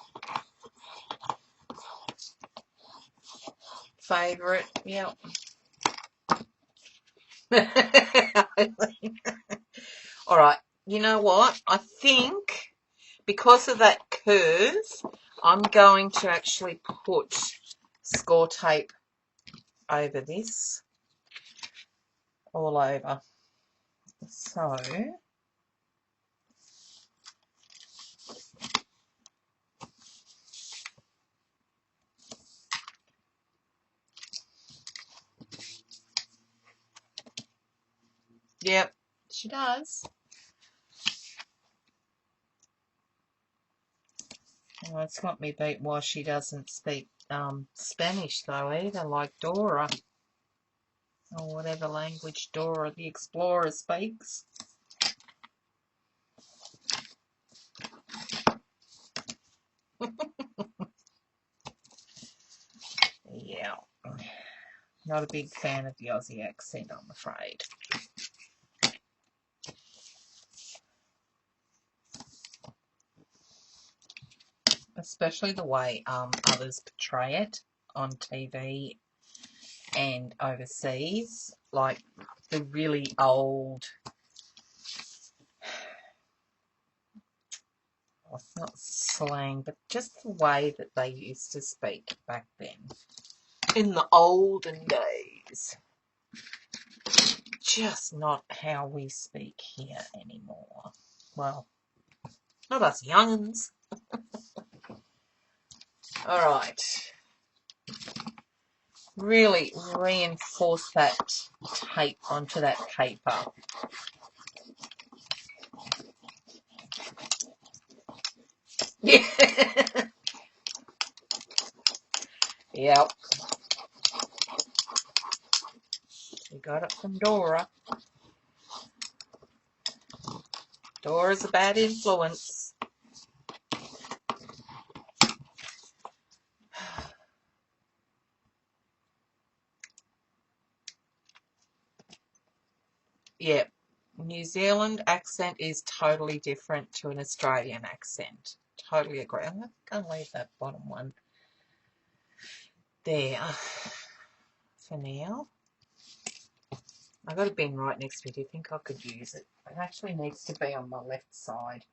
Favourite, yep. Alright, you know what? I think because of that curve, I'm going to actually put score tape over this, all over. So, yep, she does. Well, it's got me beat why she doesn't speak Spanish though either, like Dora, or whatever language Dora the Explorer speaks. Yeah, not a big fan of the Aussie accent, I'm afraid. Especially the way others portray it on TV and overseas, like the really old, well, it's not slang, but just the way that they used to speak back then, in the olden days. Just not how we speak here anymore. Well, not us young'uns. Alright. Really reinforce that tape onto that paper. Yeah. Yep. We got it from Dora. Dora's a bad influence. Yep. New Zealand accent is totally different to an Australian accent. Totally agree. I'm going to leave that bottom one there for now. I've got a bin right next to me. Do you think I could use it? It actually needs to be on my left side.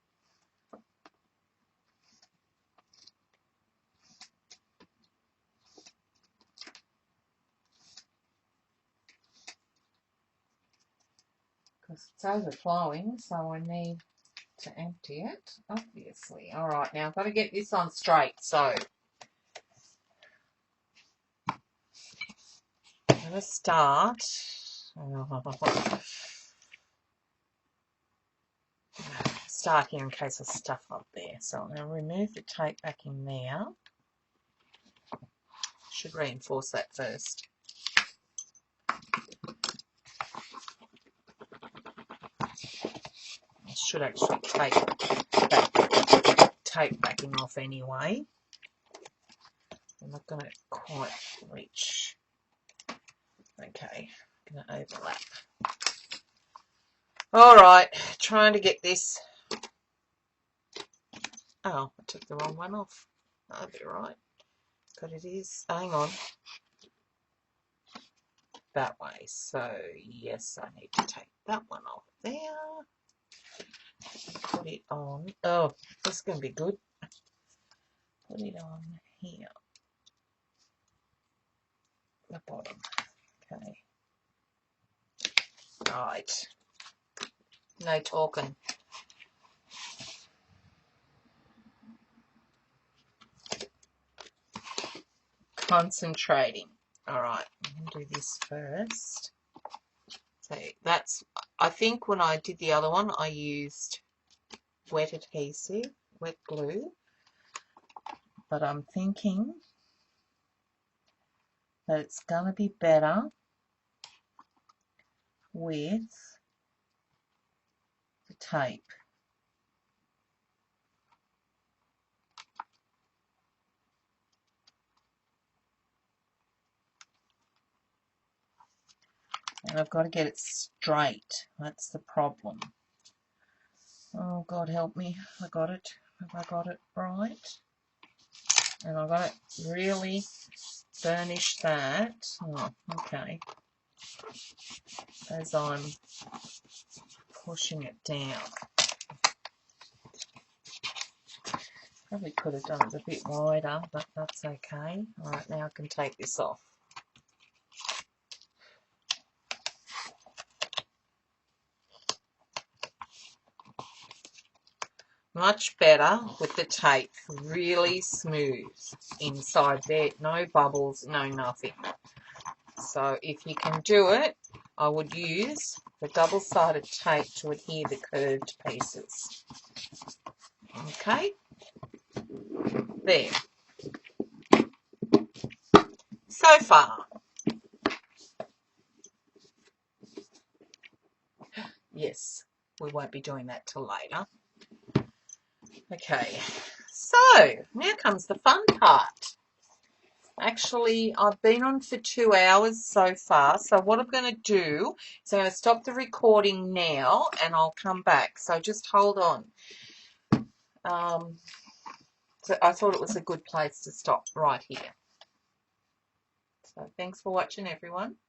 Because it's overflowing, so I need to empty it, obviously. Alright, now I've got to get this on straight, so I'm going to start. Start here in case of stuff up there. So I'm going to remove the tape back in there. Should reinforce that first. I should actually take that tape backing off anyway. I'm not going to quite reach. Okay, I'm going to overlap. Alright, trying to get this. Oh, I took the wrong one off. That'll be right. But it is, hang on, that way. So, yes, I need to take that one off there. Put it on. Oh, this is going to be good. Put it on here. The bottom. Okay. Right. No talking. Concentrating. Alright, I'm going to do this first. So that's, I think when I did the other one, I used wet adhesive, wet glue. But I'm thinking that it's going to be better with the tape. And I've got to get it straight. That's the problem. Oh, God help me. I got it. Have I got it right? And I've got to really burnish that. Oh, okay. As I'm pushing it down. Probably could have done it a bit wider, but that's okay. Alright, now I can take this off. Much better with the tape, really smooth inside there, no bubbles, no nothing. So if you can do it, I would use the double-sided tape to adhere the curved pieces. Okay, there. So far, yes, we won't be doing that till later. Okay, so now comes the fun part. Actually, I've been on for 2 hours so far, so what I'm going to do is I'm going to stop the recording now and I'll come back. So just hold on. So I thought it was a good place to stop right here. So thanks for watching, everyone.